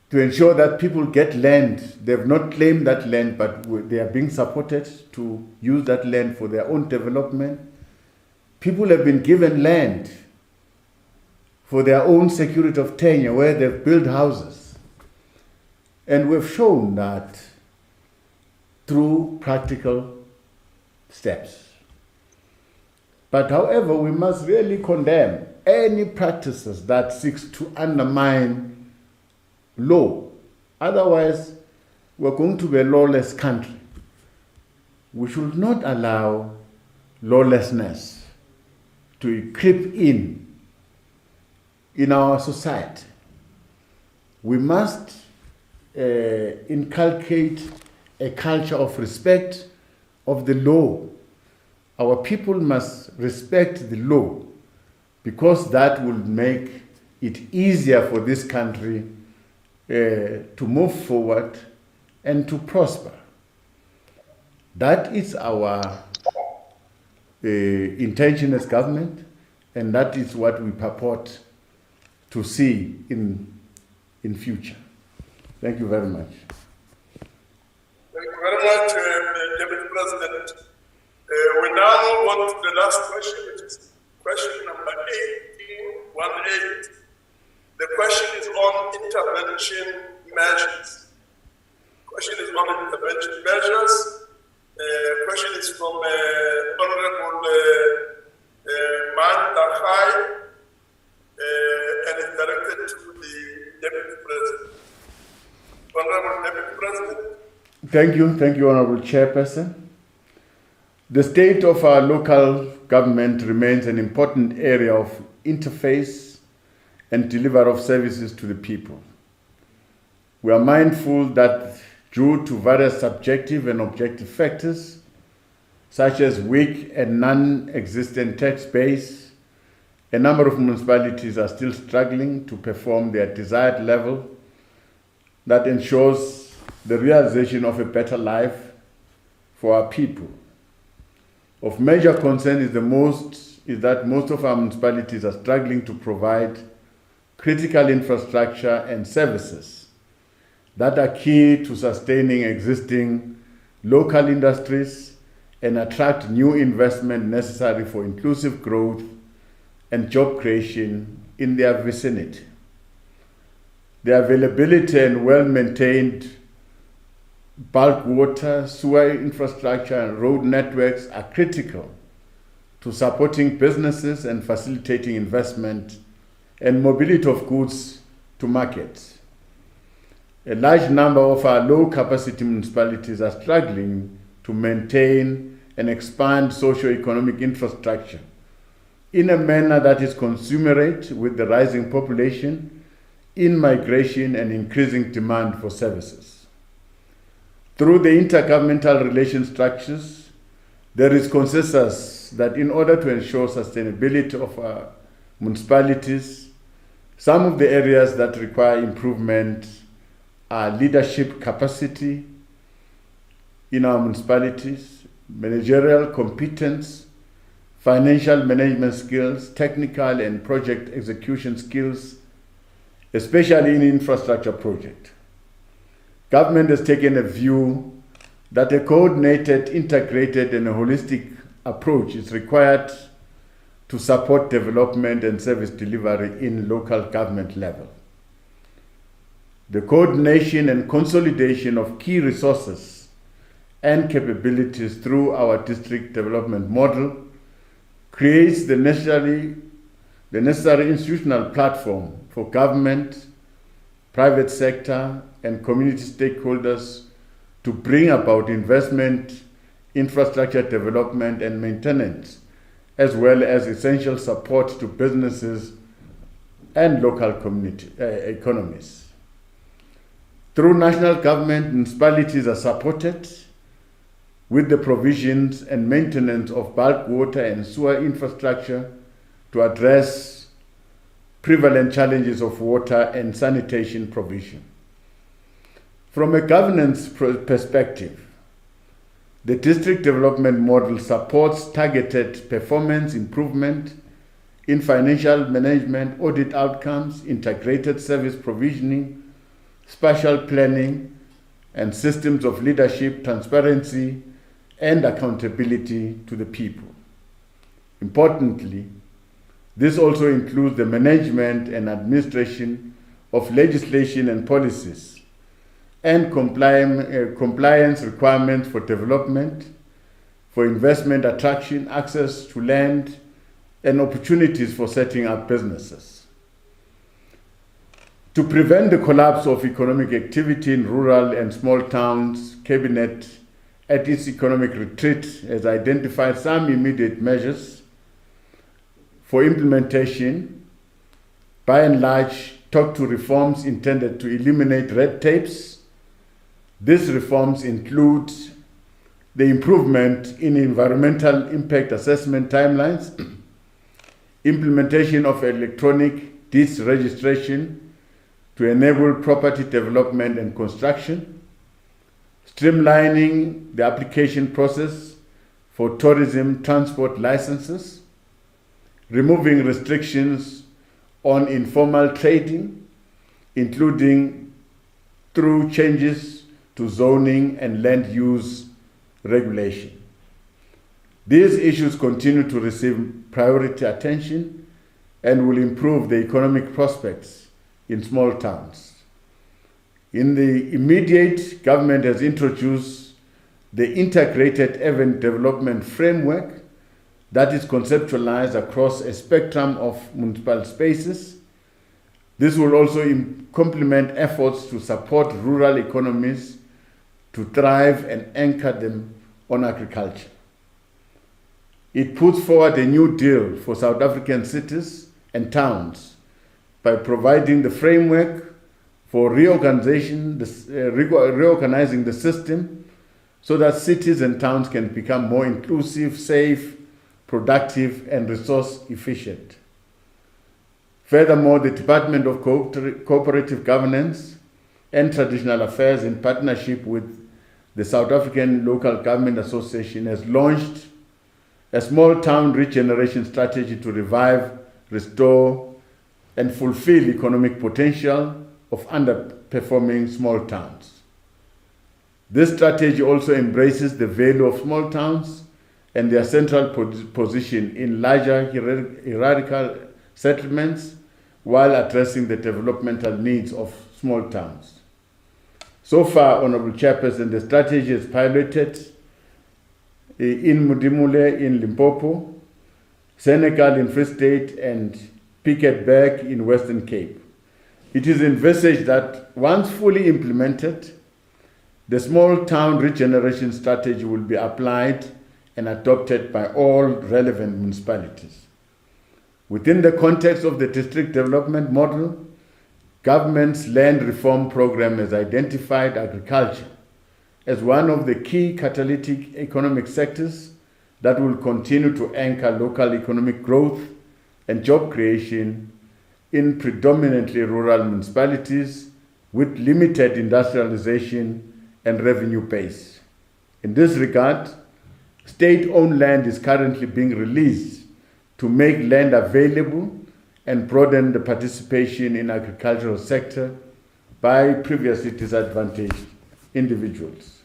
Speaker 4: to ensure that people get land. They've not claimed that land, but they are being supported to use that land for their own development. People have been given land for their own security of tenure where they've built houses. And we've shown that through practical steps. But however, we must really condemn any practices that seeks to undermine law. Otherwise, we're going to be a lawless country. We should not allow lawlessness to creep in our society. We must inculcate a culture of respect of the law. Our people must respect the law, because that will make it easier for this country to move forward and to prosper. That is our intention as government, and that is what we purport to see in future. Thank you very much.
Speaker 3: Thank you very much, Deputy President. We now move on to the last question, which is question number 18. The question is on intervention measures. Question is on intervention measures. Question is from Honorable Mandakhai, and is directed to the Deputy President. Honorable Deputy President.
Speaker 4: Thank you, Honorable Chairperson. The state of our local government remains an important area of interface and delivery of services to the people. We are mindful that due to various subjective and objective factors, such as weak and non-existent tax base, a number of municipalities are still struggling to perform their desired level that ensures the realization of a better life for our people. Of major concern is that most of our municipalities are struggling to provide critical infrastructure and services that are key to sustaining existing local industries and attract new investment necessary for inclusive growth and job creation in their vicinity. The availability and well-maintained bulk water, sewer infrastructure, and road networks are critical to supporting businesses and facilitating investment and mobility of goods to markets. A large number of our low-capacity municipalities are struggling to maintain and expand socio-economic infrastructure in a manner that is commensurate with the rising population, in-migration, and increasing demand for services. Through the intergovernmental relation structures, there is consensus that in order to ensure sustainability of our municipalities, some of the areas that require improvement are leadership capacity in our municipalities, managerial competence, financial management skills, technical and project execution skills, especially in infrastructure projects. Government has taken a view that a coordinated, integrated, and a holistic approach is required to support development and service delivery in local government level. The coordination and consolidation of key resources and capabilities through our district development model creates the necessary institutional platform for government, private sector, and community stakeholders to bring about investment, infrastructure development and maintenance, as well as essential support to businesses and local community economies. Through national government, municipalities are supported with the provisions and maintenance of bulk water and sewer infrastructure to address prevalent challenges of water and sanitation provision. From a governance perspective, the district development model supports targeted performance improvement in financial management, audit outcomes, integrated service provisioning, spatial planning, and systems of leadership, transparency, and accountability to the people. Importantly, this also includes the management and administration of legislation and policies and compliance requirements for development, for investment attraction, access to land, and opportunities for setting up businesses. To prevent the collapse of economic activity in rural and small towns, Cabinet at its economic retreat has identified some immediate measures for implementation. By and large, talk to reforms intended to eliminate red tapes These reforms include the improvement in environmental impact assessment timelines, implementation of electronic deeds registration to enable property development and construction, streamlining the application process for tourism transport licenses, removing restrictions on informal trading, including through changes to zoning and land use regulation. These issues continue to receive priority attention and will improve the economic prospects in small towns. In the immediate, government has introduced the integrated urban development framework that is conceptualized across a spectrum of municipal spaces. This will also complement efforts to support rural economies to thrive and anchor them on agriculture. It puts forward a new deal for South African cities and towns by providing the framework for reorganizing the system so that cities and towns can become more inclusive, safe, productive, and resource efficient. Furthermore, the Department of Cooperative Governance and Traditional Affairs, in partnership with the South African Local Government Association, has launched a small town regeneration strategy to revive, restore, and fulfill economic potential of underperforming small towns. This strategy also embraces the value of small towns and their central position in larger hierarchical settlements while addressing the developmental needs of small towns. So far, Honorable Chairperson, the strategy is piloted in Mudimule in Limpopo, Senegal in Free State, and Piketberg in Western Cape. It is envisaged that once fully implemented, the small town regeneration strategy will be applied and adopted by all relevant municipalities. Within the context of the district development model, government's land reform program has identified agriculture as one of the key catalytic economic sectors that will continue to anchor local economic growth and job creation in predominantly rural municipalities with limited industrialization and revenue base. In this regard, state-owned land is currently being released to make land available and broaden the participation in agricultural sector by previously disadvantaged individuals.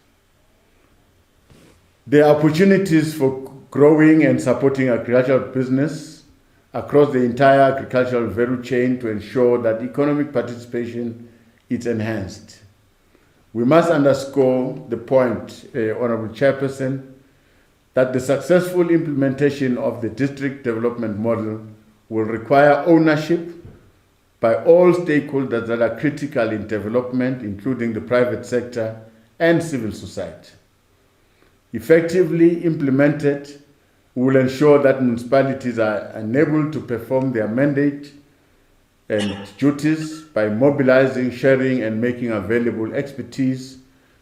Speaker 4: The opportunities for growing and supporting agricultural business across the entire agricultural value chain to ensure that economic participation is enhanced. We must underscore the point, Honorable Chairperson, that the successful implementation of the district development model will require ownership by all stakeholders that are critical in development, including the private sector and civil society. Effectively implemented, we will ensure that municipalities are enabled to perform their mandate and duties by mobilizing, sharing, and making available expertise,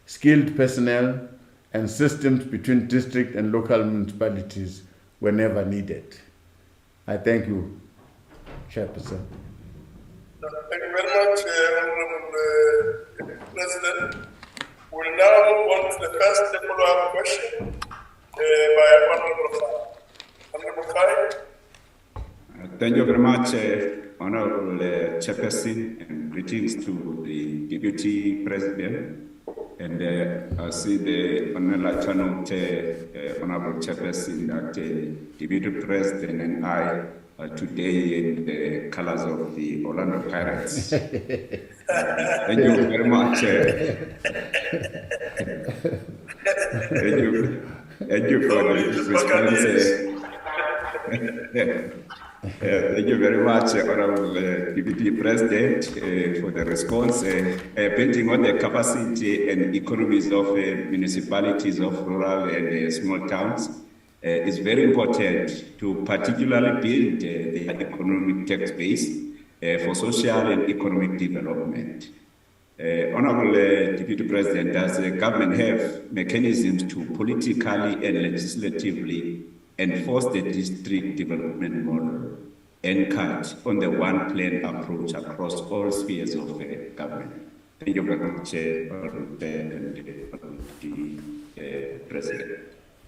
Speaker 4: skilled personnel, and systems between district and local municipalities whenever needed. I thank you, Chairperson.
Speaker 3: Thank you very much, Honorable President. We'll now move on to the first follow-up question by Honorable Kai.
Speaker 2: Thank you very much, Honorable Chairperson, and greetings to the Deputy President. And I see the Honorable Chairperson that Deputy President and I are today in the colors of the Orlando Pirates. Thank you very much. Thank you for the response. Thank you very much, Honorable Deputy President, for the response. Building on the capacity and economies of municipalities of rural and small towns is very important to particularly build the economic tax base for social and economic development. Honorable Deputy President, does the government have mechanisms to politically and legislatively enforce the district development model NCOP on the one plan approach across all spheres of government? Thank you very much, President.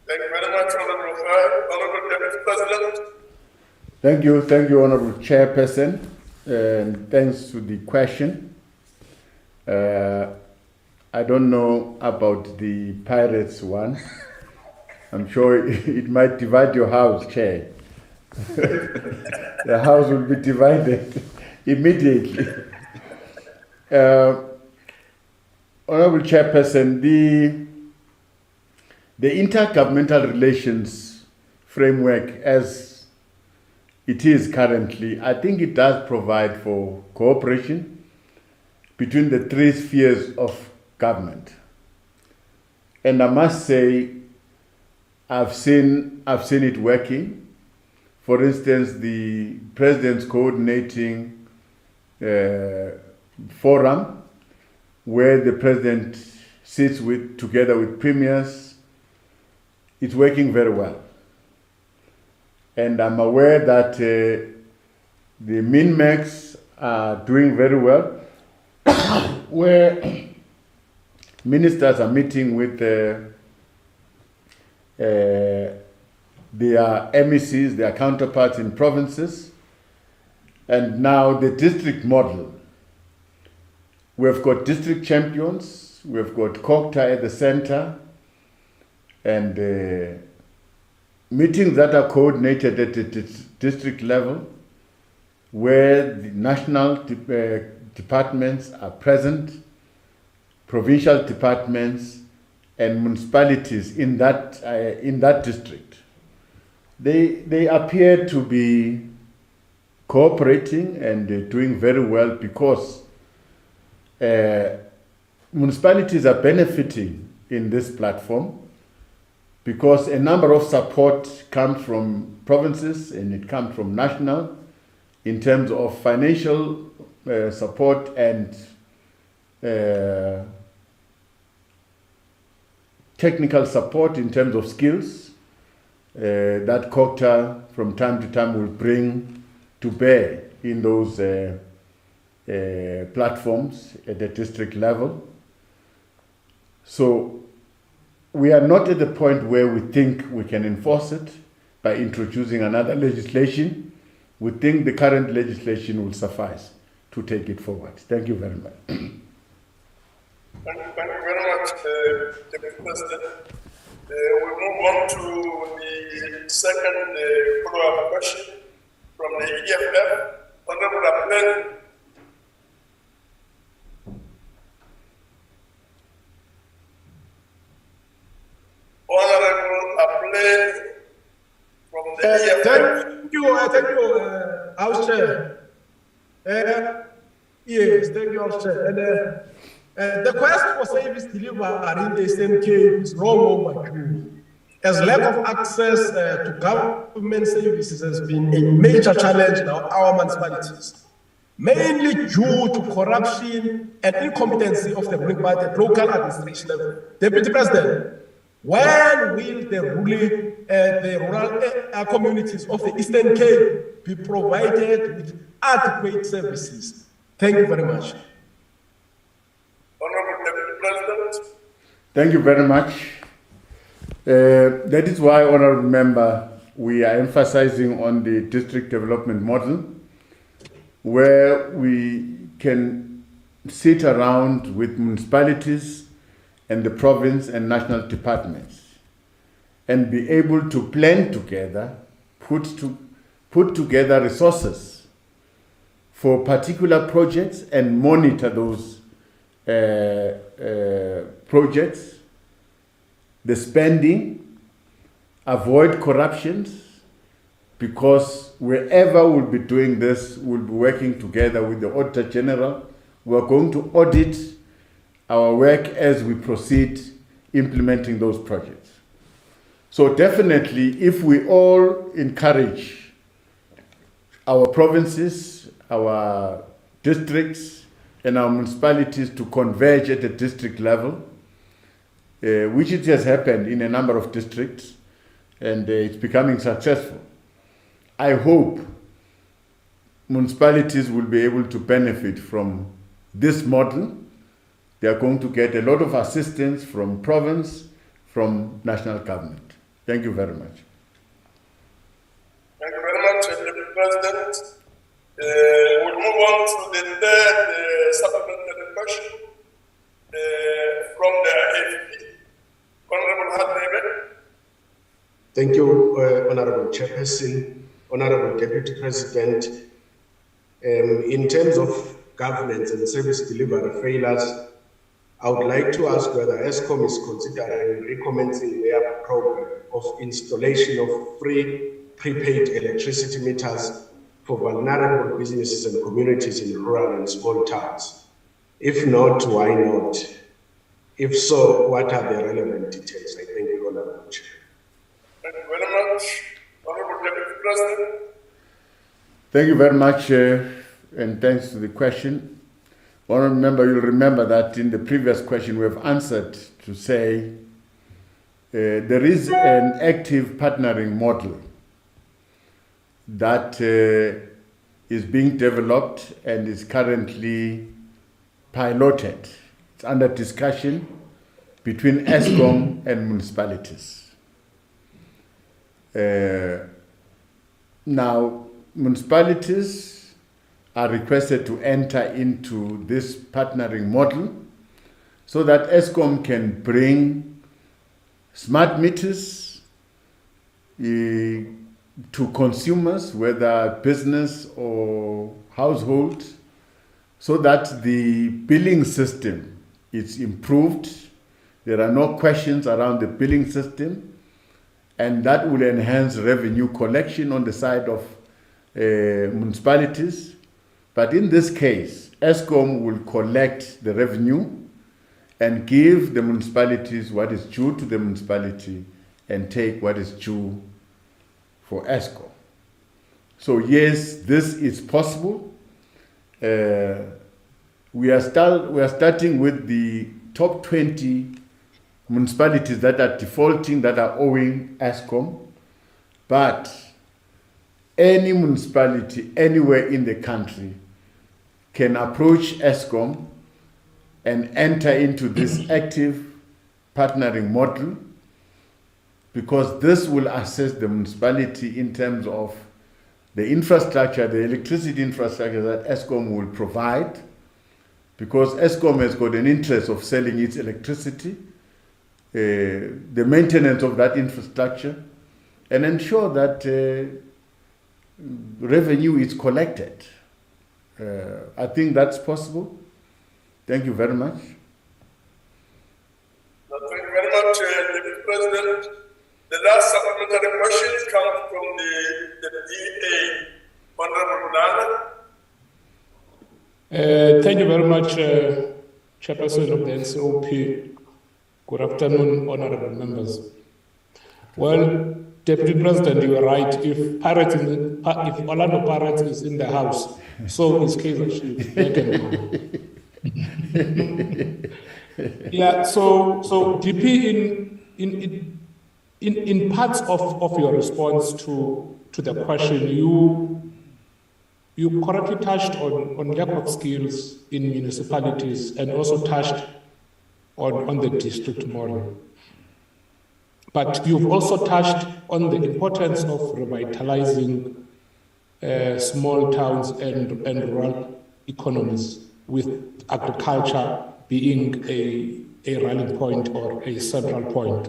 Speaker 3: Thank you very much, Honorable Deputy President.
Speaker 4: Thank you, Honorable Chairperson, and thanks to the question. I don't know about the pirates one. I'm sure it might divide your house, Chair. The house will be divided immediately. Honorable Chairperson, the intergovernmental relations framework as it is currently, I think it does provide for cooperation between the three spheres of government. And I must say, I've seen it working. For instance, the President's coordinating forum, where the President sits together with premiers, it's working very well. And I'm aware that the MINMEX are doing very well, where ministers are meeting with their MECs, their counterparts in provinces, and now the district model. We've got district champions, we've got COCTA at the center, and meetings that are coordinated at the district level, where the national departments are present, provincial departments, and municipalities in that district. They appear to be cooperating and doing very well, because municipalities are benefiting in this platform, because a number of support comes from provinces and it comes from national in terms of financial support and technical support in terms of skills that COCTA from time to time will bring to bear in those platforms at the district level. So we are not at the point where we think we can enforce it by introducing another legislation. We think the current legislation will suffice to take it forward. Thank you very much.
Speaker 3: Thank you very much, Deputy President. We move on to the second follow-up question from the EFF. Honorable Apprise. Honorable Apprise from the EFF.
Speaker 5: Thank you, House Chair. Yes, thank you, House Chair. And the quest for service delivery in the SMK is long overdue, as lack of access to government services has been a major challenge in our municipalities, mainly due to corruption and incompetency of the local administration level. Deputy President, when will the rural communities of the Eastern Cape be provided with adequate services? Thank you very much.
Speaker 3: Honorable Deputy President.
Speaker 4: Thank you very much. That is why, Honorable Member, we are emphasizing on the district development model, where we can sit around with municipalities and the province and national departments and be able to plan together, put together resources for particular projects and monitor those projects, the spending, avoid corruptions, because wherever we'll be doing this, we'll be working together with the Auditor General. We're going to audit our work as we proceed implementing those projects. So definitely, if we all encourage our provinces, our districts, and our municipalities to converge at the district level, which it has happened in a number of districts, and it's becoming successful. I hope municipalities will be able to benefit from this model. They are going to get a lot of assistance from province, from national government. Thank you very much.
Speaker 3: Thank you very much, Mr. President. We'll move on to the third supplementary question from the AFP. Honorable Hadebe.
Speaker 13: Thank you, Honorable Chairperson, Honorable Deputy President. In terms of governance and service delivery failures, I would like to ask whether Eskom is considering recommencing their program of installation of free prepaid electricity meters for vulnerable businesses and communities in rural and small towns. If not, why not? If so, what are the relevant details? I thank you, Honorable Chair.
Speaker 3: Thank you very much, Honorable Deputy President.
Speaker 4: Thank you very much, and thanks to the question. Honourable Member, you'll remember that in the previous question we have answered to say there is an active partnering model that is being developed and is currently piloted. It's under discussion between Eskom and municipalities. Now, municipalities are requested to enter into this partnering model so that Eskom can bring smart meters to consumers, whether business or household, so that the billing system is improved. There are no questions around the billing system, and that will enhance revenue collection on the side of municipalities. But in this case, Eskom will collect the revenue and give the municipalities what is due to the municipality and take what is due for Eskom. So yes, this is possible. We are starting with the top 20 municipalities that are defaulting, that are owing Eskom, but any municipality anywhere in the country can approach Eskom and enter into this active partnering model, because this will assist the municipality in terms of the infrastructure, the electricity infrastructure that Eskom will provide, because Eskom has got an interest of selling its electricity, the maintenance of that infrastructure, and ensure that revenue is collected. I think that's possible. Thank you very much.
Speaker 3: Thank you very much, Deputy President. The last supplementary questions come from the DA, Honorable Nana.
Speaker 8: Thank you very much, Chairperson of the NCOP. Good afternoon, honorable members. Well, Deputy President, you are right. If Orlando Pirates is in the house, so is Kaizer Chiefs. Yeah. So DP, in parts of your response to the question, you correctly touched on lack of skills in municipalities and also touched on the district model. But you've also touched on the importance of revitalizing small towns and rural economies, with agriculture being a rallying point or a central point.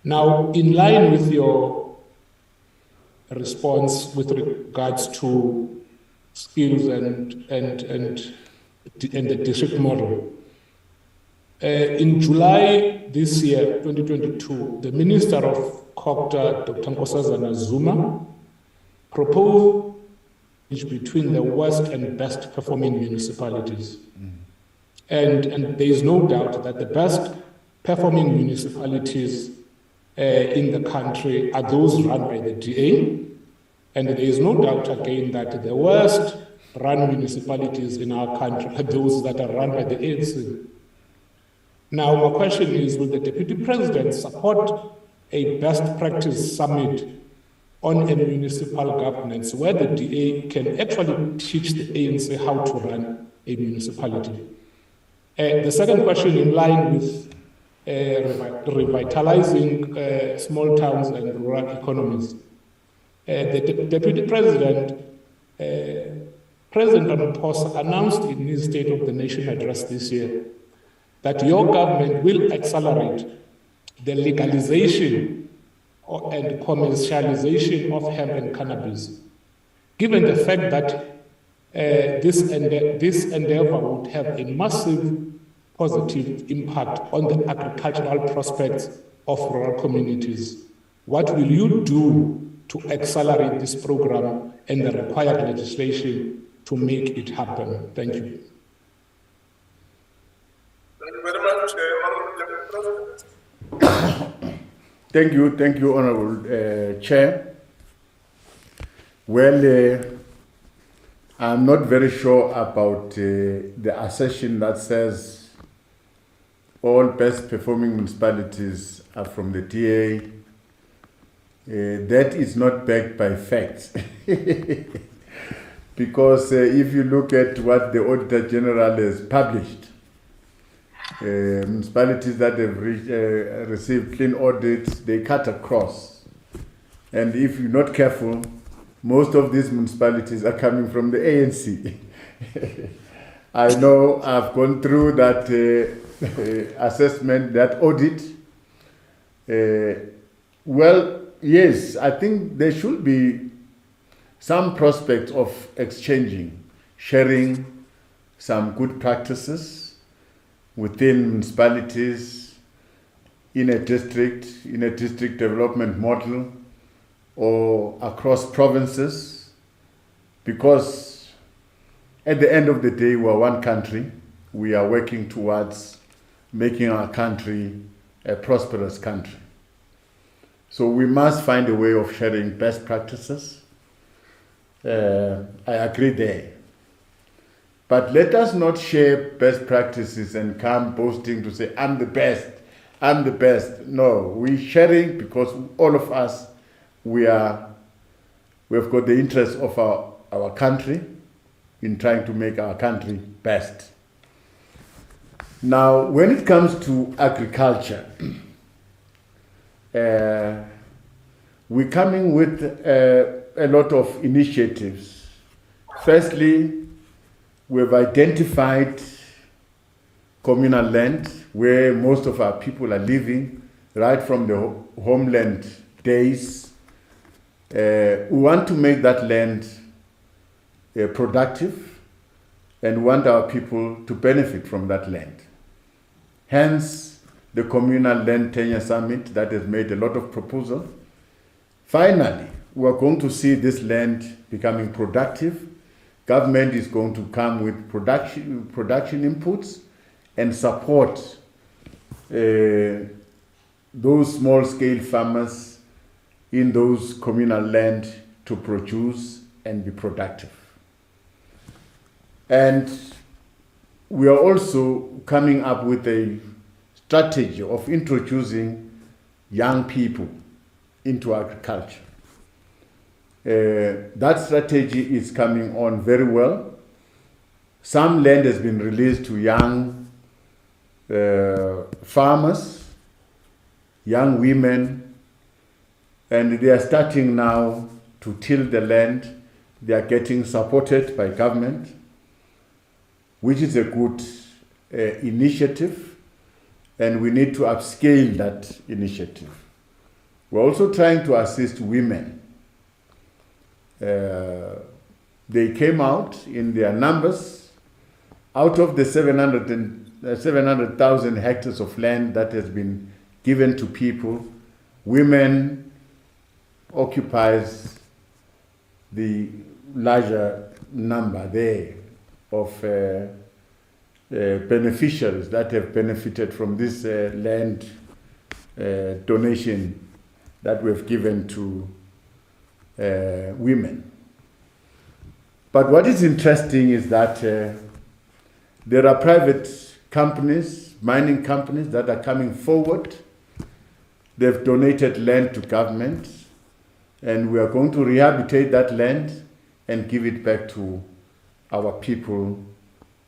Speaker 8: Now, in line with your response with regards to skills and the district model, in July this year, 2022, the Minister of COGTA, Dr. Nkosazana Zuma, proposed between the worst and best performing municipalities. And there is no doubt that the best performing municipalities in the country are those run by the DA. And there is no doubt again that the worst
Speaker 6: run municipalities in our country are those that are run by the ANC. Now, my question is, will the Deputy President support a best practice summit on a municipal governance where the DA can actually teach the ANC how to run a municipality? The second question, in line with revitalizing small towns and rural economies, the Deputy President, President Mabuza, announced in his State of the Nation address this year that your government will accelerate the legalization and commercialization of hemp and cannabis, given the fact that this endeavor would have a massive positive impact on the agricultural prospects of rural communities. What will you do to accelerate this program and the required legislation to make it happen? Thank you.
Speaker 3: Thank you very much, Honorable President.
Speaker 4: Thank you, Honorable Chair. Well, I'm not very sure about the assertion that says all best performing municipalities are from the DA. That is not backed by facts. Because if you look at what the Auditor General has published, municipalities that have received clean audits, they cut across. And if you're not careful, most of these municipalities are coming from the ANC. I know I've gone through that assessment, that audit. Well, yes, I think there should be some prospect of exchanging, sharing some good practices within municipalities, in a district development model, or across provinces, because at the end of the day, we're one country. We are working towards making our country a prosperous country. So we must find a way of sharing best practices. I agree there. But let us not share best practices and come boasting to say, I'm the best, I'm the best. No, we're sharing because all of us, we've got the interest of our country in trying to make our country best. Now, when it comes to agriculture, we're coming with a lot of initiatives. Firstly, we've identified communal land where most of our people are living, right from the homeland days. We want to make that land productive and want our people to benefit from that land. Hence, the Communal Land Tenure Summit that has made a lot of proposals. Finally, we're going to see this land becoming productive. Government is going to come with production inputs and support those small-scale farmers in those communal land to produce and be productive. And we are also coming up with a strategy of introducing young people into agriculture. That strategy is coming on very well. Some land has been released to young farmers, young women, and they are starting now to till the land. They are getting supported by government, which is a good initiative, and we need to upscale that initiative. We're also trying to assist women. They came out in their numbers. Out of the 700,000 hectares of land that has been given to people, women occupies the larger number there of beneficiaries that have benefited from this land donation that we've given to women. But what is interesting is that there are private companies, mining companies that are coming forward. They've donated land to government, and we are going to rehabilitate that land and give it back to our people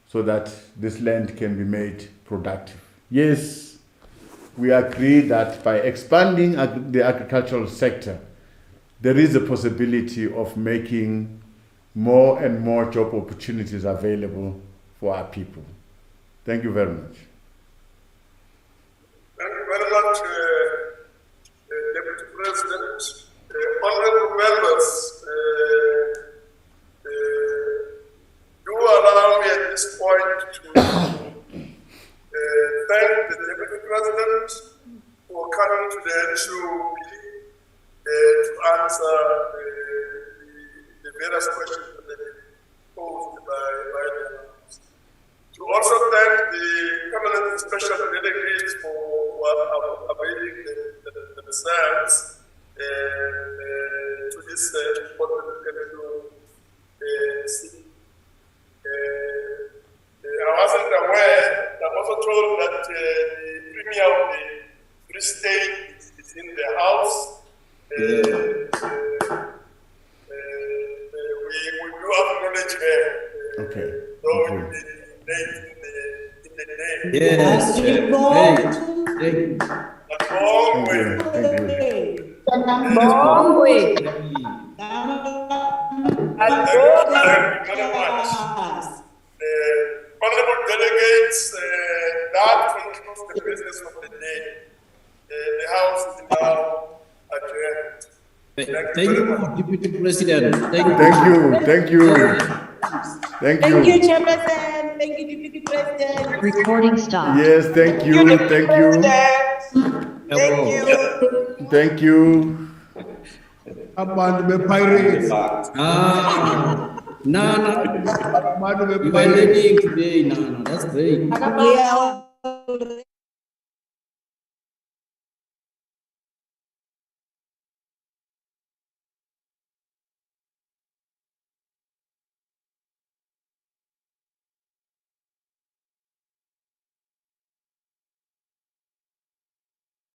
Speaker 4: so that this land can be made productive. Yes, we agree that by expanding the agricultural sector, there is a possibility of making more and more job opportunities available for our people. Thank you very much.
Speaker 3: Thank you very much, Deputy President. Honorable members, do allow me at this point to thank the Deputy President for coming to the NCOP to answer the various questions that have been posed by the members. To also thank the permanent and special delegates for availing themselves to this important scene. I wasn't aware, I'm also told that the Premier of the Free State is in the house. We do acknowledge her.
Speaker 4: Okay.
Speaker 3: Though it will be named in the name.
Speaker 7: Yes.
Speaker 4: Thank you.
Speaker 3: Honorable delegates, that concludes the business of the day. The House is now adjourned.
Speaker 7: Thank you, Deputy President.
Speaker 4: Thank you. Thank you.
Speaker 9: Thank you, Chairperson. Thank you, Deputy President.
Speaker 12: Recording stopped.
Speaker 4: Yes, thank you. Thank you.
Speaker 9: Thank you.
Speaker 4: Thank you.
Speaker 5: Abantu be-pirates.
Speaker 7: No. You are learning today. No, that's great.
Speaker 9: Yeah.